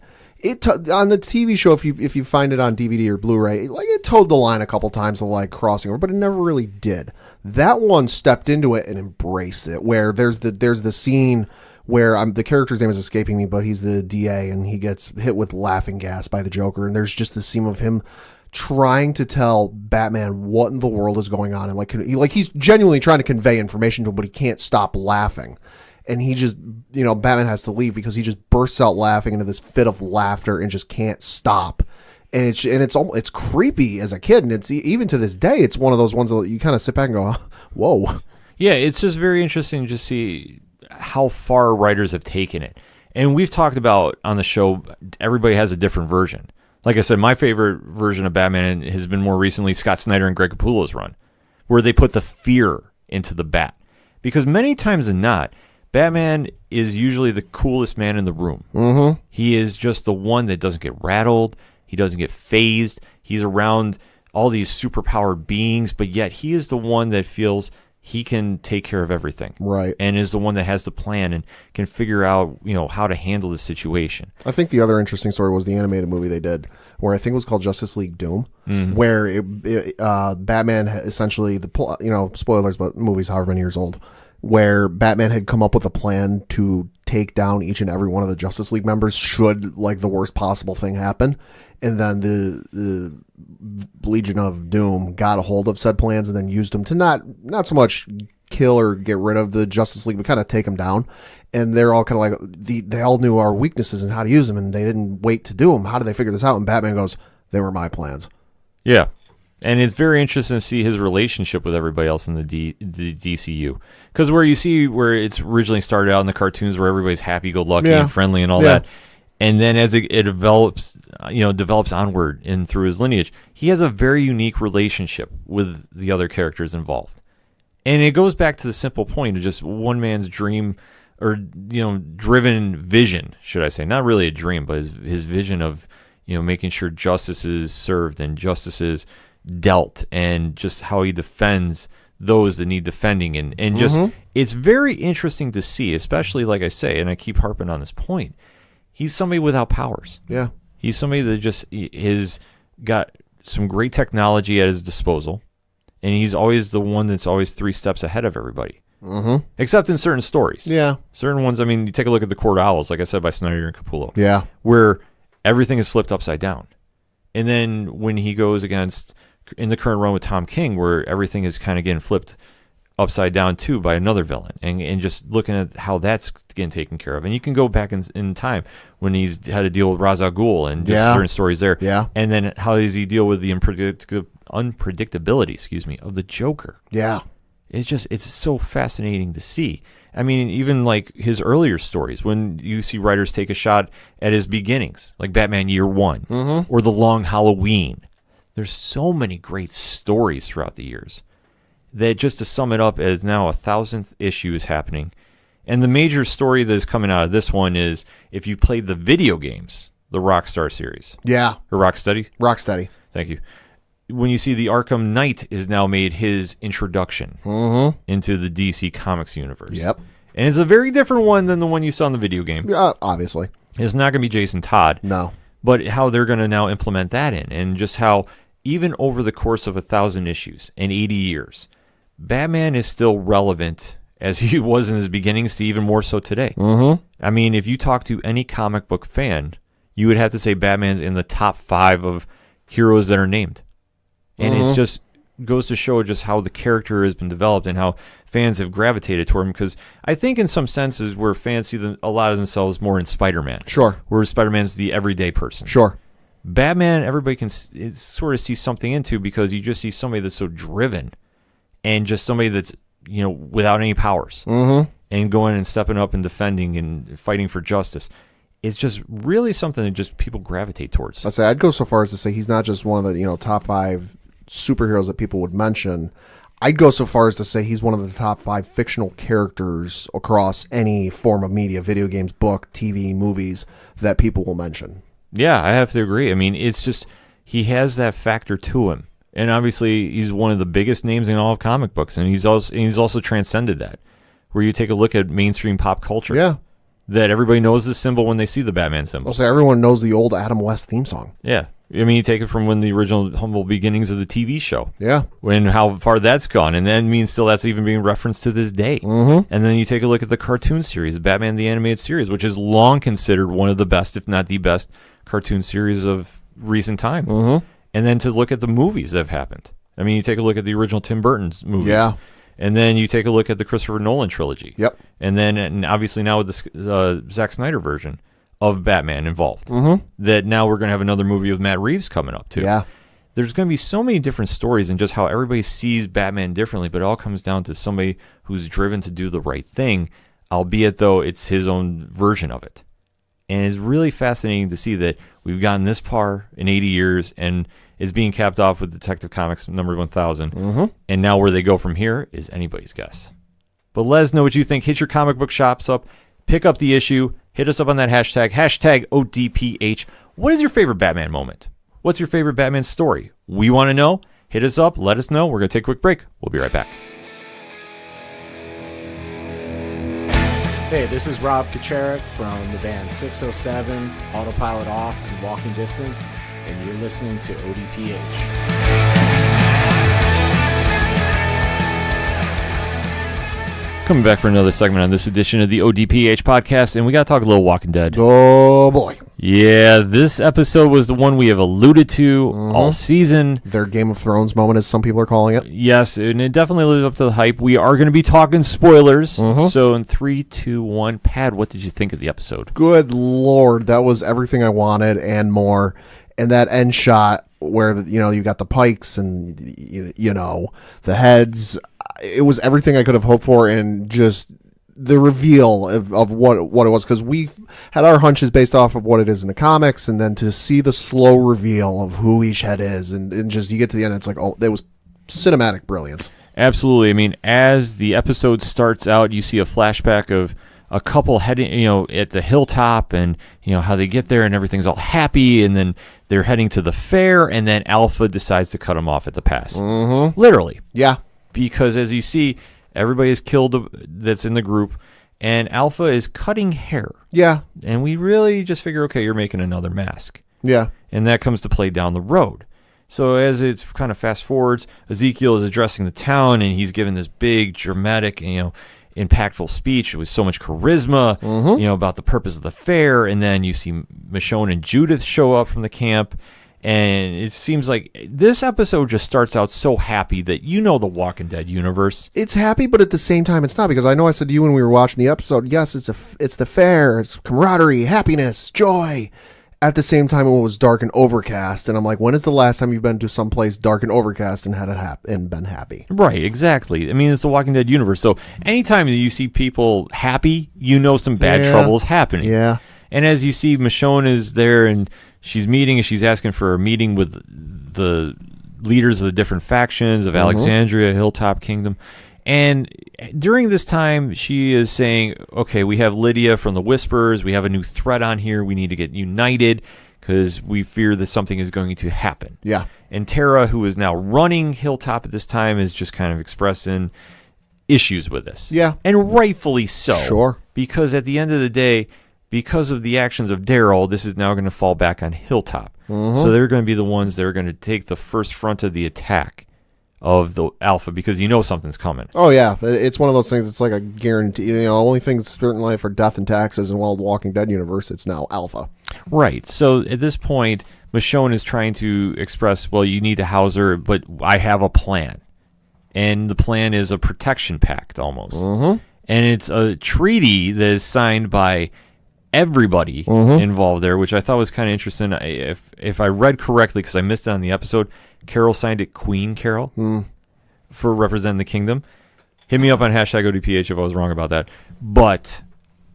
on the TV show, if you find it on DVD or Blu-ray, it towed the line a couple times of like crossing over, but it never really did. That one stepped into it and embraced it. Where there's the scene where the character's name is escaping me, but he's the DA and he gets hit with laughing gas by the Joker, and there's just the scene of him trying to tell Batman what in the world is going on, and he's genuinely trying to convey information to him, but he can't stop laughing. And he just, Batman has to leave because he just bursts out laughing into this fit of laughter and just can't stop. And it's creepy as a kid, and it's even to this day, it's one of those ones that you kind of sit back and go, whoa. Yeah, it's just very interesting to see how far writers have taken it. And we've talked about on the show, everybody has a different version. Like I said, my favorite version of Batman has been more recently Scott Snyder and Greg Capullo's run, where they put the fear into the Bat. Because many times than not, Batman is usually the coolest man in the room. Mm-hmm. He is just the one that doesn't get rattled. He doesn't get phased. He's around all these superpowered beings, but yet he is the one that feels he can take care of everything. Right. And is the one that has the plan and can figure out, how to handle the situation. I think the other interesting story was the animated movie they did, where I think it was called Justice League Doom, where Batman essentially, spoilers, but the movie's however many years old, where Batman had come up with a plan to take down each and every one of the Justice League members should the worst possible thing happen. And then the Legion of Doom got a hold of said plans and then used them to not so much kill or get rid of the Justice League, but kind of take them down. And they're all kind of they all knew our weaknesses and how to use them, and they didn't wait to do them. How did they figure this out? And Batman goes, they were my plans. Yeah. And it's very interesting to see his relationship with everybody else in the DCU. Because where it's originally started out in the cartoons where everybody's happy-go-lucky and friendly and all that. And then as it develops onward and through his lineage, he has a very unique relationship with the other characters involved. And it goes back to the simple point of just one man's dream or, driven vision, should I say. Not really a dream, but his vision of, making sure justice is served and justice is dealt, and just how he defends those that need defending. And just, it's very interesting to see, especially, like I say, and I keep harping on this point, he's somebody without powers. Yeah. He's somebody that just has got some great technology at his disposal, and he's always the one that's always 3 steps ahead of everybody. Mm-hmm. Except in certain stories. Yeah. Certain ones, I mean, you take a look at the Court Owls, like I said, by Snyder and Capullo. Yeah. Where everything is flipped upside down. And then when he goes against, in the current run with Tom King, where everything is kind of getting flipped upside down too by another villain, and just looking at how that's getting taken care of. And you can go back in time when he's had to deal with Ra's al Ghul and just certain stories there. Yeah. And then how does he deal with the unpredictability, of the Joker? Yeah. It's so fascinating to see. I mean, even like his earlier stories, when you see writers take a shot at his beginnings, like Batman Year One or The Long Halloween. There's so many great stories throughout the years. that, just to sum it up, is now 1,000th issue is happening. And the major story that is coming out of this one is, if you played the video games, the Rockstar series. Yeah. Or Rocksteady? Rocksteady. Thank you. When you see the Arkham Knight is now made his introduction into the DC Comics universe. Yep. And it's a very different one than the one you saw in the video game. Obviously. It's not going to be Jason Todd. No. But how they're going to now implement that in, and just how even over the course of 1,000 issues and 80 years, Batman is still relevant as he was in his beginnings, to even more so today. I mean, if you talk to any comic book fan, you would have to say Batman's in the top 5 of heroes that are named. And it's just goes to show just how the character has been developed and how fans have gravitated toward him. Because I think in some senses where fans see a lot of themselves more in Spider-Man. Sure. Where Spider-Man's the everyday person. Sure. Batman, everybody can sort of see something into, because you just see somebody that's so driven and just somebody that's, without any powers and going and stepping up and defending and fighting for justice. It's just really something that just people gravitate towards. I'd go so far as to say he's not just one of the, top 5 superheroes that people would mention. I'd go so far as to say he's one of the top 5 fictional characters across any form of media, video games, book, TV, movies, that people will mention. Yeah, I have to agree. I mean, it's just, he has that factor to him. And obviously, he's one of the biggest names in all of comic books. And he's also transcended that. Where you take a look at mainstream pop culture. Yeah. That everybody knows the symbol when they see the Batman symbol. Also, everyone knows the old Adam West theme song. Yeah. I mean, you take it from when the original humble beginnings of the TV show. Yeah. When how far that's gone. And that means still that's even being referenced to this day. And then you take a look at the cartoon series, Batman the Animated Series, which is long considered one of the best, if not the best, cartoon series of recent time. And then to look at the movies that have happened. I mean, you take a look at the original Tim Burton's movies. Yeah. And then you take a look at the Christopher Nolan trilogy. Yep. And then, and obviously now with the Zack Snyder version of Batman involved. That now we're going to have another movie with Matt Reeves coming up, too. Yeah. There's going to be so many different stories and just how everybody sees Batman differently, but it all comes down to somebody who's driven to do the right thing, albeit though it's his own version of it. And it's really fascinating to see that we've gotten this far in 80 years, and it's being capped off with Detective Comics number 1000. And now where they go from here is anybody's guess. But let us know what you think. Hit your comic book shops up. Pick up the issue. Hit us up on that hashtag ODPH. What is your favorite Batman moment? What's your favorite Batman story? We want to know. Hit us up. Let us know. We're going to take a quick break. We'll be right back. Hey, this is Rob Kacharik from the band 607, Autopilot Off, and Walking Distance, and you're listening to ODPH. Coming back for another segment on this edition of the ODPH podcast, and we got to talk a little Walking Dead. Oh, boy. Yeah, this episode was the one we have alluded to all season. Their Game of Thrones moment, as some people are calling it. Yes, and it definitely lived up to the hype. We are going to be talking spoilers. So in 3, 2, 1, Pad, what did you think of the episode? Good Lord, that was everything I wanted and more. And that end shot where, you got the pikes and, the heads. It was everything I could have hoped for, and just the reveal of what it was, because we had our hunches based off of what it is in the comics, and then to see the slow reveal of who each head is, and just you get to the end, it's like, oh, it was cinematic brilliance. Absolutely. I mean, as the episode starts out, you see a flashback of a couple heading, at the hilltop, and how they get there and everything's all happy, and then they're heading to the fair, and then Alpha decides to cut them off at the pass. Literally. Yeah. Because as you see, everybody is killed that's in the group, and Alpha is cutting hair. Yeah. And we really just figure, okay, you're making another mask. Yeah. And that comes to play down the road. So as it kind of fast forwards, Ezekiel is addressing the town, and he's given this big, dramatic, impactful speech with so much charisma, about the purpose of the fair. And then you see Michonne and Judith show up from the camp. And it seems like this episode just starts out so happy that the Walking Dead universe. It's happy, but at the same time, it's not, because I know I said to you when we were watching the episode, yes, it's the fair, it's camaraderie, happiness, joy. At the same time, it was dark and overcast, and I'm like, when is the last time you've been to some place dark and overcast and had it and been happy? Right, exactly. I mean, it's the Walking Dead universe, so anytime that you see people happy, some bad trouble is happening. Yeah. And as you see, Michonne is there, and she's asking for a meeting with the leaders of the different factions of Alexandria, Hilltop Kingdom. And during this time, she is saying, okay, we have Lydia from the Whispers. We have a new threat on here. We need to get united because we fear that something is going to happen. Yeah. And Tara, who is now running Hilltop at this time, is just kind of expressing issues with this. Yeah. And rightfully so. Sure. Because at the end of the day, because of the actions of Daryl, this is now going to fall back on Hilltop. So they're going to be the ones that are going to take the first front of the attack of the Alpha, because you know something's coming. Oh, yeah. It's one of those things, it's like a guarantee. You know, only things certain life are death and taxes, and while the Walking Dead universe, it's now Alpha. Right. So at this point, Michonne is trying to express, well, you need to house her, but I have a plan. And the plan is a protection pact, almost. And it's a treaty that is signed by everybody involved there, which I thought was kind of interesting. If I read correctly, because I missed it on the episode, Carol signed it Queen Carol for representing the kingdom. Hit me up on hashtag ODPH if I was wrong about that. But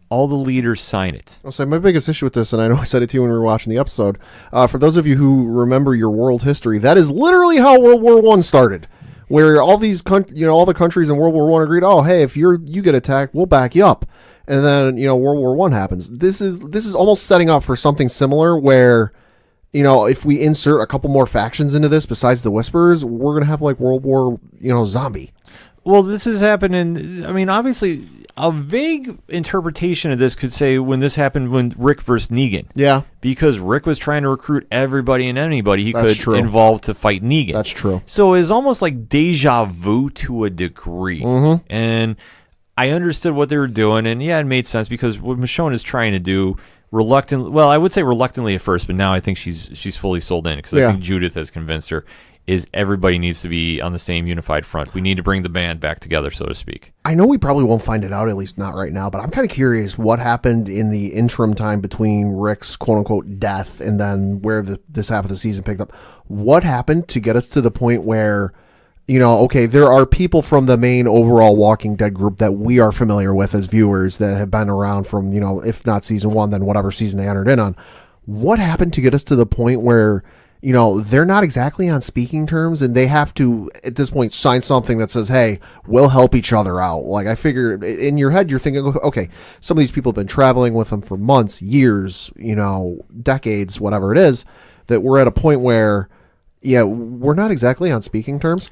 all the leaders sign it. I'll say my biggest issue with this, and I know I said it to you when we were watching the episode, for those of you who remember your world history, that is literally how World War I started. Where all these, all the countries in World War I agreed, oh, hey, if you get attacked, we'll back you up. And then, World War I happens. This is almost setting up for something similar where, if we insert a couple more factions into this besides the Whisperers, we're going to have like World War, zombie. Well, this is happening. I mean, obviously, a vague interpretation of this could say when this happened when Rick versus Negan. Yeah. Because Rick was trying to recruit everybody and anybody he That's could true. involve to fight Negan. That's true. So it's almost like deja vu to a degree. And I understood what they were doing, and yeah, it made sense because what Michonne is trying to do, I would say reluctantly at first, but now I think she's fully sold in because I think Judith has convinced her, is everybody needs to be on the same unified front. We need to bring the band back together, so to speak. I know we probably won't find it out, at least not right now, but I'm kind of curious what happened in the interim time between Rick's quote-unquote death and then where this half of the season picked up. What happened to get us to the point where, okay, there are people from the main overall Walking Dead group that we are familiar with as viewers that have been around from, if not season 1, then whatever season they entered in on. What happened to get us to the point where, they're not exactly on speaking terms and they have to, at this point, sign something that says, hey, we'll help each other out. Like, I figure in your head, you're thinking, okay, some of these people have been traveling with them for months, years, decades, whatever it is, that we're at a point where, we're not exactly on speaking terms.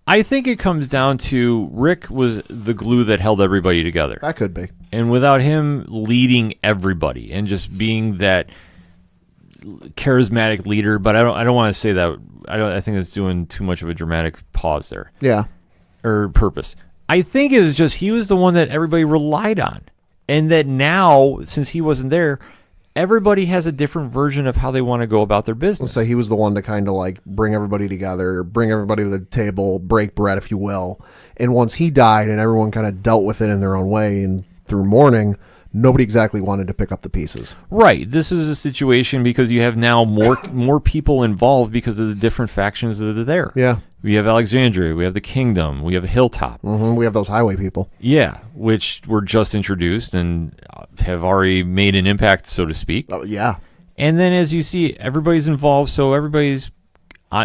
I think it comes down to Rick was the glue that held everybody together. That could be. And without him leading everybody and just being that charismatic leader, but I don't want to say that. I think that's doing too much of a dramatic pause there. Yeah. Or purpose. I think it was just he was the one that everybody relied on. And that now, since he wasn't there, everybody has a different version of how they want to go about their business. So he was the one to kind of like bring everybody together, bring everybody to the table, break bread, if you will. And once he died and everyone kind of dealt with it in their own way and through mourning, nobody exactly wanted to pick up the pieces. Right. This is a situation because you have now more people involved because of the different factions that are there. Yeah. We have Alexandria, we have the Kingdom, we have Hilltop. We have those highway people. Yeah, which were just introduced and have already made an impact, so to speak. Yeah. And then as you see, everybody's involved, so everybody's,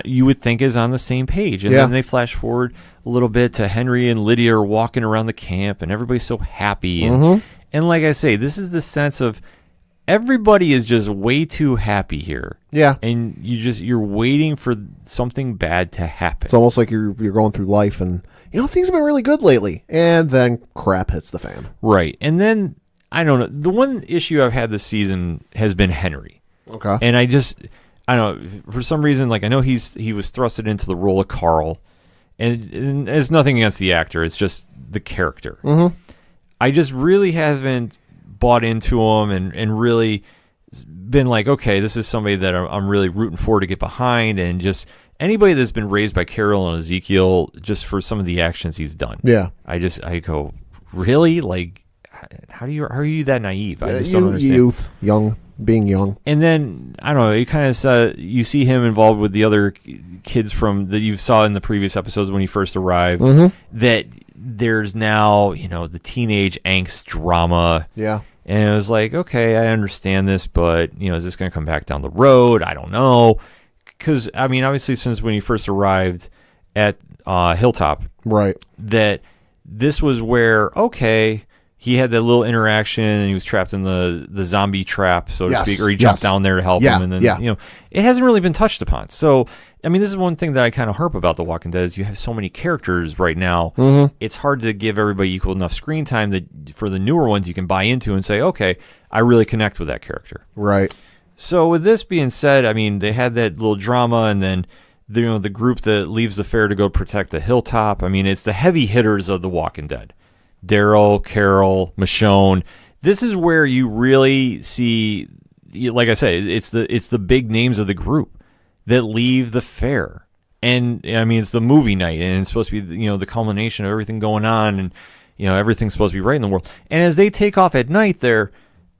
you would think, is on the same page. And then they flash forward a little bit to Henry and Lydia are walking around the camp, and everybody's so happy. And like I say, this is the sense of everybody is just way too happy here. Yeah. And you're waiting for something bad to happen. It's almost like you're going through life and, things have been really good lately. And then crap hits the fan. Right. And then, I don't know, the one issue I've had this season has been Henry. Okay. And I don't know, for some reason, like I know he was thrusted into the role of Carl. And it's nothing against the actor. It's just the character. I just really haven't bought into him and really been like, okay, this is somebody that I'm really rooting for to get behind, and just anybody that's been raised by Carol and Ezekiel just for some of the actions he's done. Yeah. I go, really? Like, how are you that naive? I just don't understand. Youth, being young. And then, I don't know, it kind of you see him involved with the other kids that you saw in the previous episodes when he first arrived, that there's now, the teenage angst drama. Yeah. And it was like, okay, I understand this, but, is this going to come back down the road? I don't know. because, I mean, obviously since when he first arrived at Hilltop, Right. that this was where, okay, he had that little interaction and he was trapped in the zombie trap, so to Yes, speak, or he jumped yes. down there to help Yeah, him. And then, yeah. you know, it hasn't really been touched upon. So, I mean, this is one thing that I kind of harp about The Walking Dead is you have so many characters right now. Mm-hmm. It's hard to give everybody equal enough screen time that for the newer ones you can buy into and say, okay, I really connect with that character. Right. So with this being said, I mean, they had that little drama, and then the group that leaves the fair to go protect the Hilltop. I mean, it's the heavy hitters of The Walking Dead. Daryl, Carol, Michonne. This is where you really see, like I said, it's the big names of the group that leave the fair. And I mean, it's the movie night, and it's supposed to be, the culmination of everything going on, and everything's supposed to be right in the world. And as they take off at night there,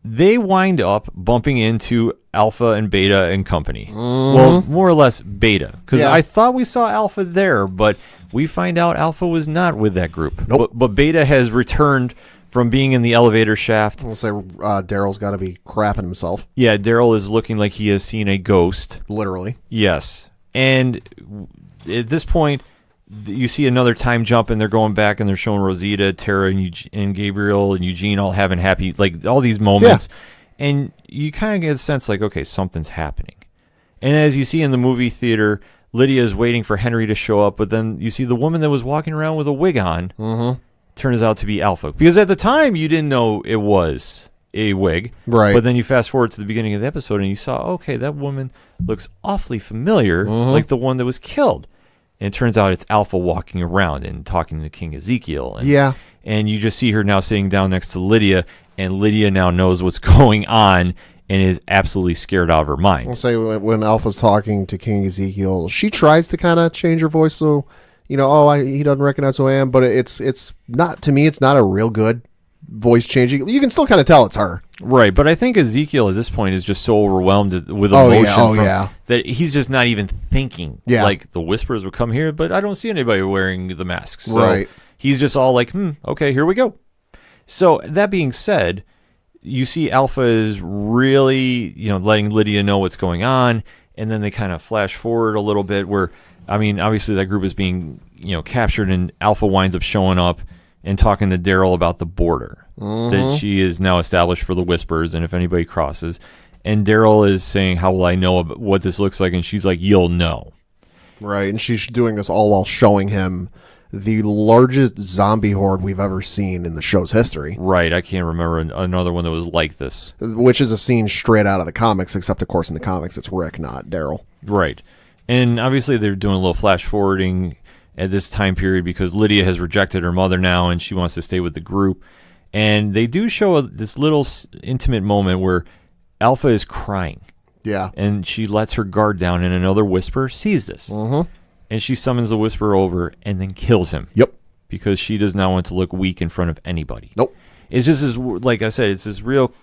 they wind up bumping into Alpha and Beta and company. Well, more or less Beta, because Yeah. I thought we saw Alpha there, but we find out Alpha was not with that group. Nope. But Beta has returned from being in the elevator shaft. We'll say Daryl's got to be crapping himself, Yeah, Daryl is looking like he has seen a ghost. literally. Yes. And at this point, you see another time jump, and they're going back, and they're showing Rosita, Tara, and Gabriel, and Eugene all having happy, like, all these moments. And you kind of get a sense like, okay, something's happening. And as you see in the movie theater, Lydia is waiting for Henry to show up, but then you see the woman that was walking around with a wig on turns out to be Alpha. Because at the time, you didn't know it was a wig. Right. But then you fast forward to the beginning of the episode, and you saw, okay, that woman looks awfully familiar, like the one that was killed. And it turns out it's Alpha walking around and talking to King Ezekiel. And, Yeah. And you just see her now sitting down next to Lydia, and Lydia now knows what's going on and is absolutely scared out of her mind. We'll say when Alpha's talking to King Ezekiel, she tries to kind of change her voice so, he doesn't recognize who I am, but it's not, to me, it's not a real good voice changing. You can still kind of tell it's her. Right, but I think Ezekiel at this point is just so overwhelmed with Oh, emotion yeah. that he's just not even thinking. Yeah. Like, the whispers would come here, but I don't see anybody wearing the masks. So Right. he's just all like, okay, here we go. So that being said, you see Alpha is really, letting Lydia know what's going on, and then they kind of flash forward a little bit where, I mean, obviously that group is being, captured, and Alpha winds up showing up and talking to Daryl about the border that she is now established for the Whispers, and if anybody crosses. And Daryl is saying, how will I know what this looks like? And she's like, you'll know. Right, and she's doing this all while showing him the largest zombie horde we've ever seen in the show's history. Right, I can't remember another one that was like this. Which is a scene straight out of the comics, except, of course, in the comics, it's Rick, not Daryl. Right. And obviously they're doing a little flash forwarding at this time period because Lydia has rejected her mother now, and she wants to stay with the group. And they do show this little intimate moment where Alpha is crying. Yeah. And she lets her guard down, and another Whisper sees this. And she summons the Whisperer over and then kills him. Yep. Because she does not want to look weak in front of anybody. Nope. It's just this, like I said, it's this real,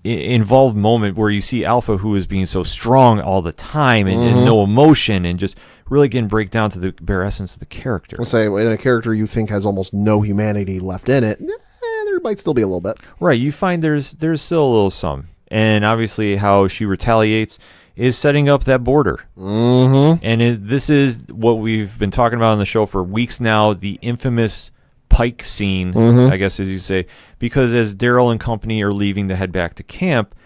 involved moment where you see Alpha, who is being so strong all the time and no emotion, and just really getting break down to the bare essence of the character. We'll say in a character you think has almost no humanity left in it, there might still be a little bit. Right. You find there's still a little some. And obviously how she retaliates is setting up that border. And this is what we've been talking about on the show for weeks now, the infamous Pike scene, I guess as you say, because as Daryl and company are leaving to head back to camp,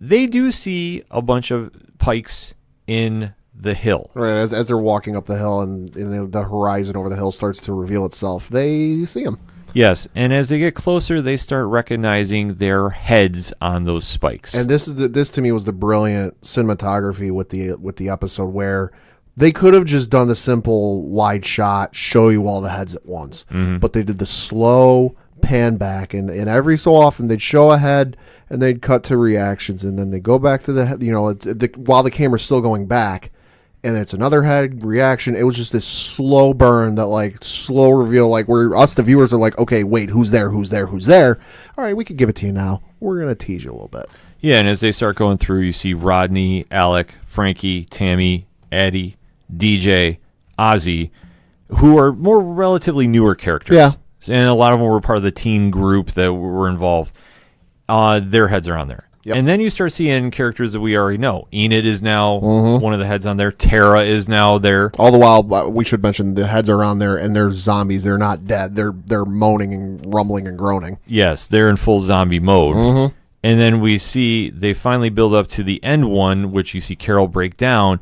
they do see a bunch of Pikes in the hill. Right, as they're walking up the hill and the horizon over the hill starts to reveal itself, they see them. Yes, and as they get closer, they start recognizing their heads on those spikes. And this to me was the brilliant cinematography with the episode where they could have just done the simple wide shot, show you all the heads at once, but they did the slow pan back, and every so often they'd show a head and they'd cut to reactions, and then they go back to the head, while the camera's still going back. And it's another head reaction. It was just this slow burn, slow reveal, where us, the viewers, are like, okay, wait, who's there? Who's there? Who's there? All right, we can give it to you now. We're going to tease you a little bit. Yeah, and as they start going through, you see Rodney, Alec, Frankie, Tammy, Eddie, DJ, Ozzy, who are more relatively newer characters. Yeah. And a lot of them were part of the teen group that were involved. Their heads are on there. Yep. And then you start seeing characters that we already know. Enid is now one of the heads on there. Tara is now there. All the while, we should mention the heads are on there, and they're zombies. They're not dead. They're moaning and rumbling and groaning. Yes, they're in full zombie mode. And then we see they finally build up to the end one, which you see Carol break down.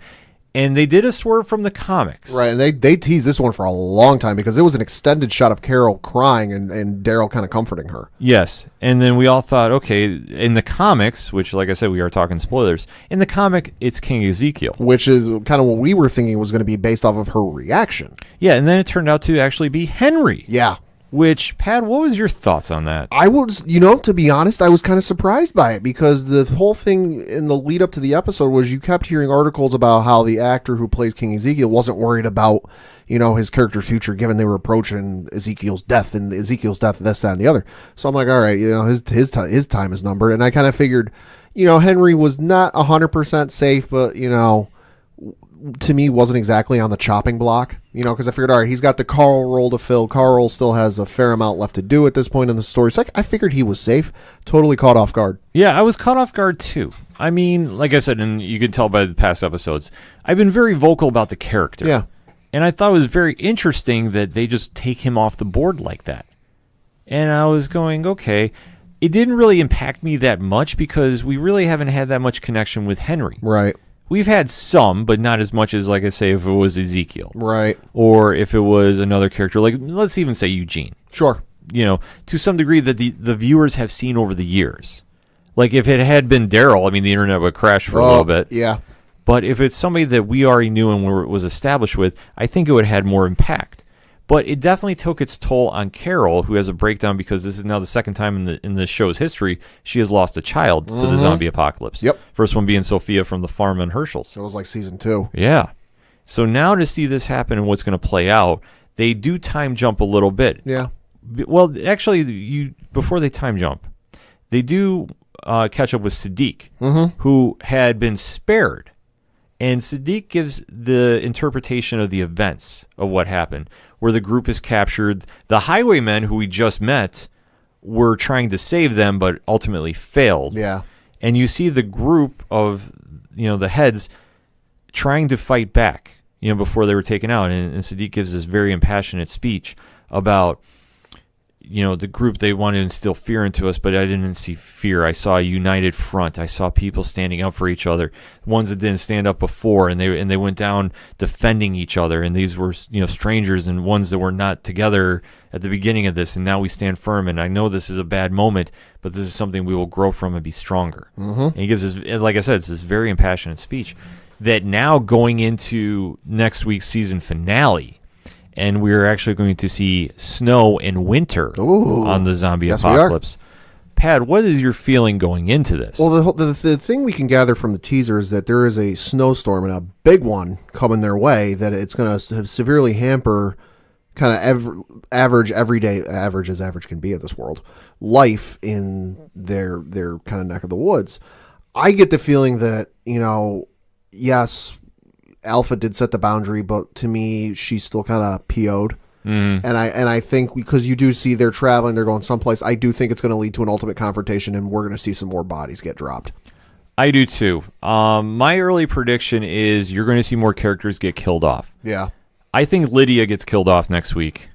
And they did a swerve from the comics. Right, and they teased this one for a long time because it was an extended shot of Carol crying and Daryl kind of comforting her. Yes, and then we all thought, okay, in the comics, which, like I said, we are talking spoilers, in the comic, it's King Ezekiel. Which is kind of what we were thinking was going to be based off of her reaction. Yeah, and then it turned out to actually be Henry. Yeah. Which, Pat, what was your thoughts on that? I was, to be honest, I was kind of surprised by it because the whole thing in the lead up to the episode was you kept hearing articles about how the actor who plays King Ezekiel wasn't worried about, his character's future given they were approaching Ezekiel's death, this, that, and the other. So I'm like, all right, his time is numbered. And I kind of figured, Henry was not 100% safe, but, to me wasn't exactly on the chopping block, because I figured, all right, he's got the Carl role to fill. Carl still has a fair amount left to do at this point in the story. So I figured he was safe. Totally caught off guard. Yeah, I was caught off guard too. I mean, like I said, and you can tell by the past episodes, I've been very vocal about the character. Yeah. And I thought it was very interesting that they just take him off the board like that. And I was going, okay, it didn't really impact me that much because we really haven't had that much connection with Henry. Right. We've had some, but not as much as, like I say, if it was Ezekiel. Right. Or if it was another character, like let's even say Eugene. Sure. To some degree that the viewers have seen over the years. Like if it had been Daryl, I mean, the internet would crash for a little bit. Yeah. But if it's somebody that we already knew and was established with, I think it would have had more impact. But it definitely took its toll on Carol, who has a breakdown because this is now the second time in the show's history she has lost a child to the zombie apocalypse. Yep. First one being Sophia from the farm in Herschel's. It was like season 2. Yeah. So now to see this happen and what's going to play out, they do time jump a little bit. Yeah. Well, actually, before they time jump, they do catch up with Sadiq, who had been spared. And Sadiq gives the interpretation of the events of what happened, where the group is captured. The highwaymen who we just met were trying to save them, but ultimately failed. Yeah. And you see the group of, the heads trying to fight back, before they were taken out. And Sadiq gives this very impassionate speech about, the group, they wanted to instill fear into us, but I didn't see fear. I saw a united front. I saw people standing up for each other, ones that didn't stand up before, and they went down defending each other. And these were, strangers and ones that were not together at the beginning of this. And now we stand firm. And I know this is a bad moment, but this is something we will grow from and be stronger. And he gives this, like I said, it's this very impassionate speech that now going into next week's season finale, and we're actually going to see snow and winter on the zombie apocalypse. Pat, what is your feeling going into this? Well, the thing we can gather from the teaser is that there is a snowstorm, and a big one coming their way, that it's going to severely hamper kind of average as average can be in this world, life in their kind of neck of the woods. I get the feeling that, yes, Alpha did set the boundary, but to me, she's still kind of PO'd. And I think because you do see they're traveling, they're going someplace, I do think it's going to lead to an ultimate confrontation, and we're going to see some more bodies get dropped. I do too. My early prediction is you're going to see more characters get killed off. Yeah. I think Lydia gets killed off next week.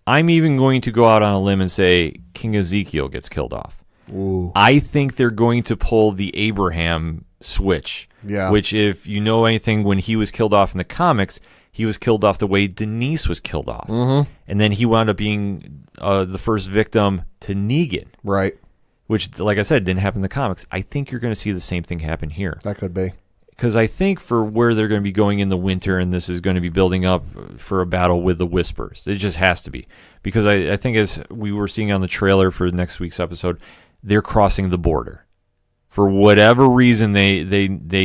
I'm even going to go out on a limb and say King Ezekiel gets killed off. Ooh. I think they're going to pull the Abraham switch. Yeah. Which, if you know anything, when he was killed off in the comics, he was killed off the way Denise was killed off. And then he wound up being the first victim to Negan. Right. Which, like I said, didn't happen in the comics. I think you're going to see the same thing happen here. That could be. Because I think for where they're going to be going in the winter, and this is going to be building up for a battle with the Whispers. It just has to be. Because I think, as we were seeing on the trailer for next week's episode, they're crossing the border. For whatever reason they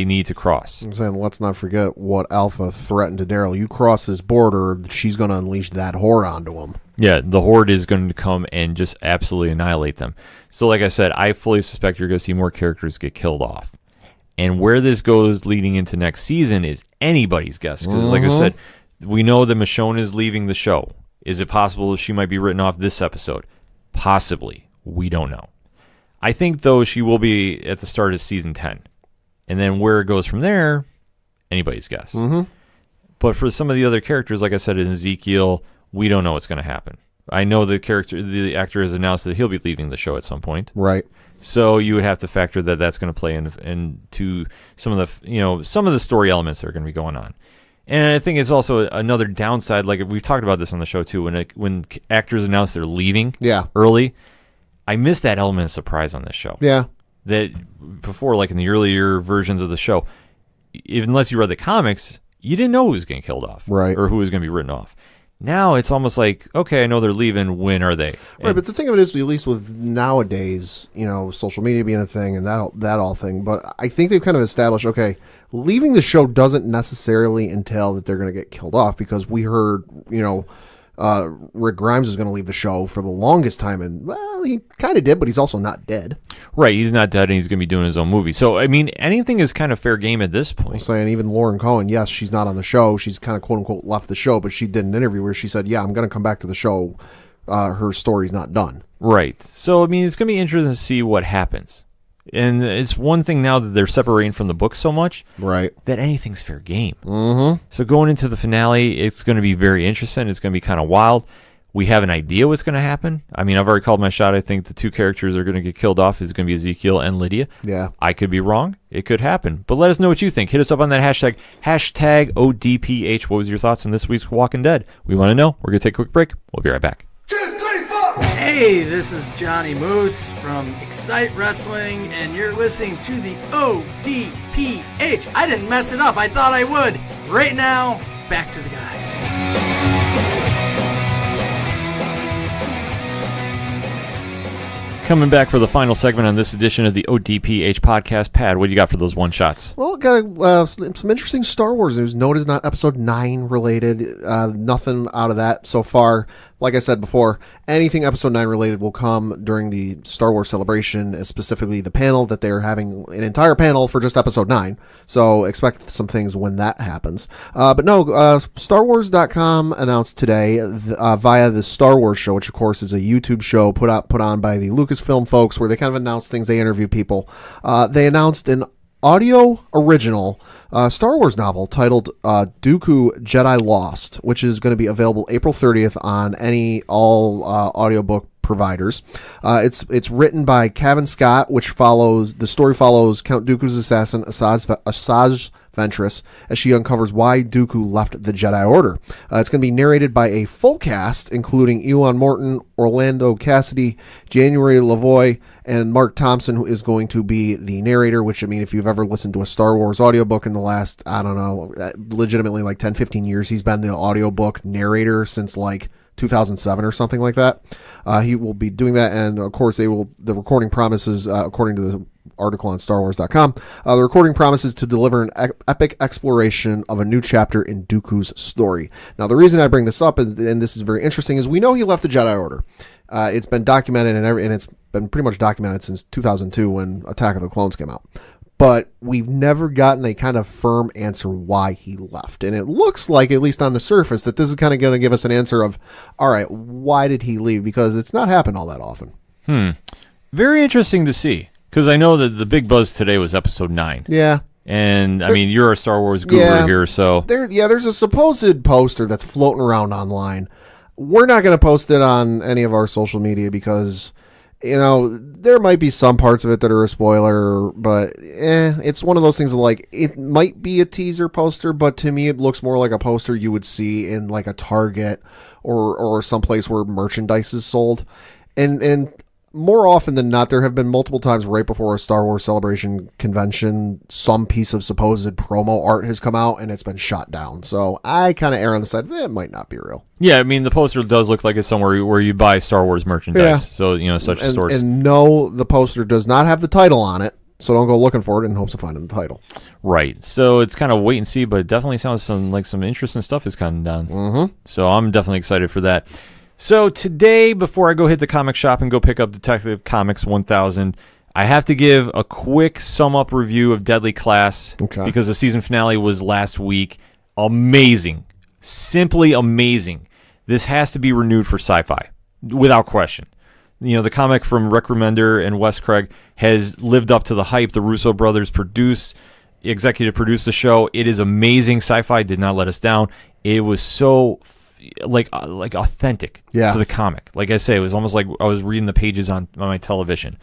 need to cross. I'm saying, let's not forget what Alpha threatened to Daryl. You cross this border, she's going to unleash that whore onto him. Yeah, the Horde is going to come and just absolutely annihilate them. So like I said, I fully suspect you're going to see more characters get killed off. And where this goes leading into next season is anybody's guess. Because like I said, we know that Michonne is leaving the show. Is it possible she might be written off this episode? Possibly. We don't know. I think, though, she will be at the start of season 10. And then where it goes from there, anybody's guess. Mm-hmm. But for some of the other characters, like I said, in Ezekiel, we don't know what's going to happen. I know the actor has announced that he'll be leaving the show at some point. Right. So you would have to factor that that's going to play into some of the story elements that are going to be going on. And I think it's also another downside. Like we've talked about this on the show too. When actors announce they're leaving early, I miss that element of surprise on this show. Yeah. That before, like in the earlier versions of the show, unless you read the comics, you didn't know who was getting killed off, right, or who was going to be written off. Now it's almost like, okay, I know they're leaving. When are they? Right, but the thing of it is, at least with nowadays, social media being a thing and that all thing. But I think they've kind of established, okay, leaving the show doesn't necessarily entail that they're going to get killed off, because we heard, Rick Grimes is going to leave the show for the longest time, and well, he kind of did, but he's also not dead. Right, he's not dead, and he's going to be doing his own movie. So, I mean, anything is kind of fair game at this point. I'm saying even Lauren Cohen, yes, she's not on the show. She's kind of quote unquote left the show, but she did an interview where she said, "Yeah, I'm going to come back to the show. Her story's not done." Right. So, I mean, it's going to be interesting to see what happens. And it's one thing now that they're separating from the book so much, right, that anything's fair game. Mm-hmm. So going into the finale, it's going to be very interesting. It's going to be kind of wild. We have an idea what's going to happen. I mean, I've already called my shot. I think the two characters that are going to get killed off is going to be Ezekiel and Lydia. Yeah. I could be wrong. It could happen. But let us know what you think. Hit us up on that hashtag ODPH. What was your thoughts on this week's Walking Dead? We want to know. We're going to take a quick break. We'll be right back. Hey, this is Johnny Moose from Excite Wrestling, and you're listening to the ODPH. I didn't mess it up. I thought I would. Right now, back to the guys. Coming back for the final segment on this edition of the ODPH podcast. Pad, what do you got for those one-shots? Well, got some interesting Star Wars news. Note is not Episode 9 related. Nothing out of that so far. Like I said before, anything Episode 9 related will come during the Star Wars celebration, specifically the panel that they're having, an entire panel for just Episode 9. So expect some things when that happens. But no, StarWars.com announced today via the Star Wars Show, which of course is a YouTube show put on by the Lucasfilm folks, where they kind of announce things, they interview people. They announced an audio original Star Wars novel titled Dooku Jedi Lost, which is going to be available April 30th on all audiobook providers. It's written by Cavan Scott, the story follows Count Dooku's assassin Asajj Ventress as she uncovers why Dooku left the Jedi Order. It's going to be narrated by a full cast, including Ewan Morton, Orlando Cassidy, January LaVoy, and Mark Thompson, who is going to be the narrator, which, I mean, if you've ever listened to a Star Wars audiobook in the last, I don't know, legitimately like 10, 15 years, he's been the audiobook narrator since like 2007 or something like that. He will be doing that, and of course the recording promises, according to the article on StarWars.com, the recording promises to deliver an epic exploration of a new chapter in Dooku's story. Now, the reason I bring this up, and this is very interesting, is we know he left the Jedi Order. It's been documented, and it's been pretty much documented since 2002 when Attack of the Clones came out. But we've never gotten a kind of firm answer why he left. And it looks like, at least on the surface, that this is kind of going to give us an answer of, all right, why did he leave? Because it's not happened all that often. Very interesting to see. Because I know that the big buzz today was Episode 9. Yeah. And, I mean, you're a Star Wars guru here, so... There's a supposed poster that's floating around online. We're not going to post it on any of our social media because... there might be some parts of it that are a spoiler, but it's one of those things that, like, it might be a teaser poster, but to me it looks more like a poster you would see in like a Target or someplace where merchandise is sold. And more often than not, there have been multiple times right before a Star Wars Celebration convention, some piece of supposed promo art has come out and it's been shot down. So I kind of err on the side of it might not be real. Yeah, I mean, the poster does look like it's somewhere where you buy Star Wars merchandise. Yeah. So, such stores. And no, the poster does not have the title on it, so don't go looking for it in hopes of finding the title. Right. So it's kind of wait and see, but it definitely sounds like some interesting stuff is coming down. Mm-hmm. So I'm definitely excited for that. So today, before I go hit the comic shop and go pick up Detective Comics 1000, I have to give a quick sum-up review of Deadly Class because the season finale was last week. Amazing. Simply amazing. This has to be renewed for Sci-Fi, without question. The comic from Rick Remender and Wes Craig has lived up to the hype. The Russo brothers executive produced the show. It is amazing. Sci-Fi did not let us down. It was so like authentic to the comic. Like I say, it was almost like I was reading the pages on my television.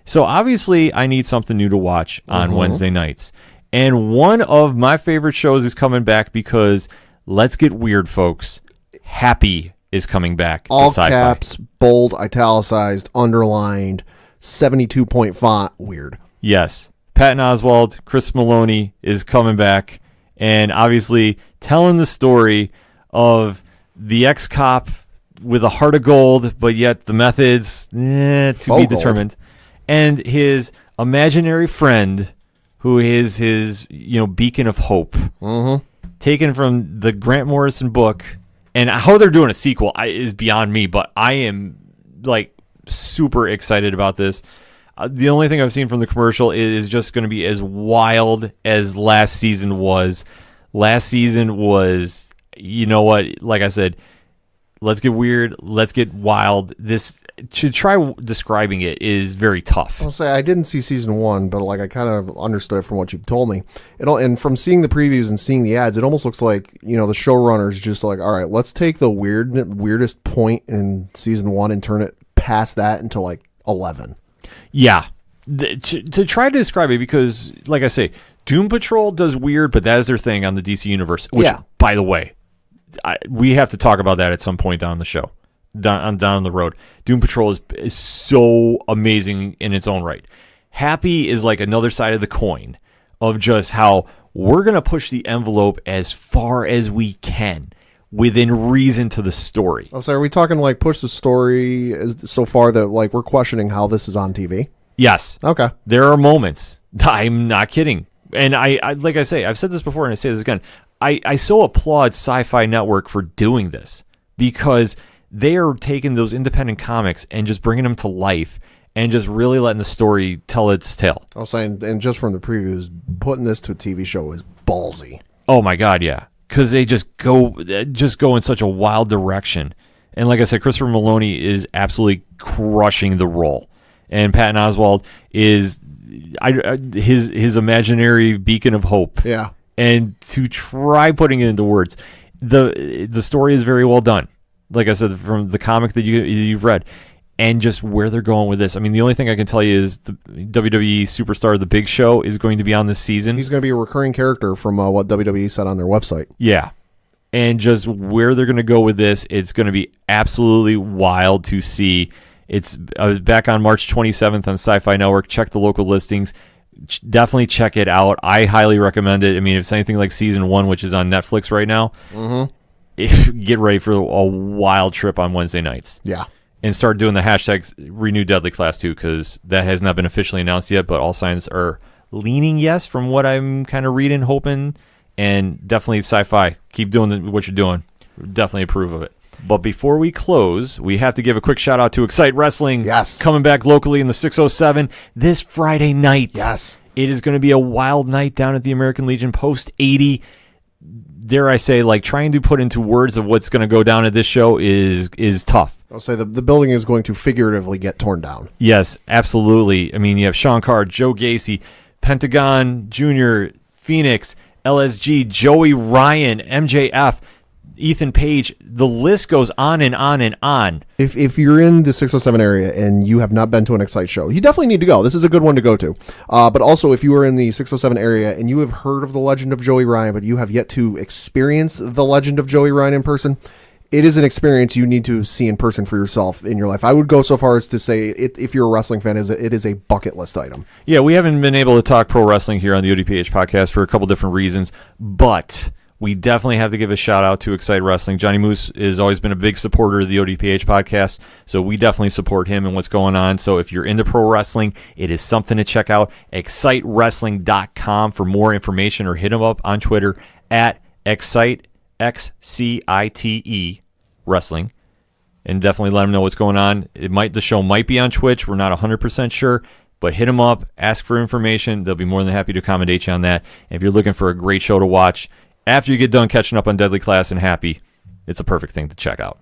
So obviously I need something new to watch on Wednesday nights. And one of my favorite shows is coming back because, let's get weird, folks, Happy is coming back to All Sci-Fi. caps, bold, italicized, underlined, 72-point font. Weird. Yes. Patton Oswalt, Chris Maloney is coming back, and obviously telling the story of the ex-cop with a heart of gold, but yet the methods to be determined, and his imaginary friend, who is his beacon of hope, taken from the Grant Morrison book. And how they're doing a sequel is beyond me, but I am super excited about this. The only thing I've seen from the commercial is just going to be as wild as last season was. Last season was, like I said, let's get weird, let's get wild. This, to try describing it is very tough. I'll say I didn't see season 1, but I kind of understood from what you've told me. And from seeing the previews and seeing the ads, it almost looks like the showrunners just all right, let's take the weirdest point in season 1 and turn it past that into 11. Yeah, to try to describe it, because like I say, Doom Patrol does weird, but that is their thing on the DC universe. Which, by the way, we have to talk about that at some point down the show. Down the road. Doom Patrol is so amazing in its own right. Happy is like another side of the coin of just how we're going to push the envelope as far as we can within reason to the story. Oh, so are we talking push the story so far that we're questioning how this is on TV? Yes. Okay. There are moments. I'm not kidding. And I like I say, I've said this before and I say this again. I so applaud Sci-Fi Network for doing this, because they are taking those independent comics and just bringing them to life and just really letting the story tell its tale. I was saying, and just from the previews, putting this to a TV show is ballsy. Oh my God, yeah. Because they just go in such a wild direction. And like I said, Christopher Maloney is absolutely crushing the role. And Patton Oswalt is his imaginary beacon of hope. Yeah. And to try putting it into words, the story is very well done. Like I said, from the comic that you've read, and just where they're going with this. I mean, the only thing I can tell you is the WWE superstar The Big Show is going to be on this season. He's going to be a recurring character from what WWE said on their website. Yeah. And just where they're going to go with this, it's going to be absolutely wild to see. It's back on March 27th on Sci-Fi Network. Check the local listings. Definitely check it out. I highly recommend it. I mean, if it's anything like season 1, which is on Netflix right now, get ready for a wild trip on Wednesday nights. Yeah. And start doing the hashtags Renew Deadly Class 2, because that has not been officially announced yet, but all signs are leaning yes from what I'm kind of reading, hoping. And definitely Sci-Fi. Keep doing what you're doing. Definitely approve of it. But before we close, we have to give a quick shout out to Excite Wrestling. Yes. Coming back locally in the 607 this Friday night. Yes. It is going to be a wild night down at the American Legion Post 80. Dare I say, trying to put into words of what's going to go down at this show is tough. I'll say the building is going to figuratively get torn down. Yes, absolutely. I mean, you have Sean Carr, Joe Gacy, Pentagon Jr., Phoenix, LSG, Joey Ryan, MJF, Ethan Page. The list goes on and on and on. If you're in the 607 area and you have not been to an Excite show, you definitely need to go. This is a good one to go to. But also, if you are in the 607 area and you have heard of the legend of Joey Ryan, but you have yet to experience the legend of Joey Ryan in person, it is an experience you need to see in person for yourself in your life. I would go so far as to say, if you're a wrestling fan, it is a bucket list item. Yeah, we haven't been able to talk pro wrestling here on the ODPH podcast for a couple different reasons, but we definitely have to give a shout out to Excite Wrestling. Johnny Moose has always been a big supporter of the ODPH podcast, so we definitely support him and what's going on. So if you're into pro wrestling, it is something to check out. ExciteWrestling.com for more information, or hit him up on Twitter at Excite, XCITE Wrestling, and definitely let him know what's going on. The show might be on Twitch. We're not 100% sure, but hit him up, ask for information. They'll be more than happy to accommodate you on that. And if you're looking for a great show to watch after you get done catching up on Deadly Class and Happy, it's a perfect thing to check out.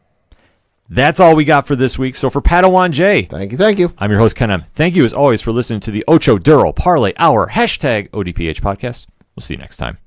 That's all we got for this week. So for Padawan J, Thank you. I'm your host, Ken M. Thank you, as always, for listening to the Ocho Duro Parlay Hour, #ODPH podcast. We'll see you next time.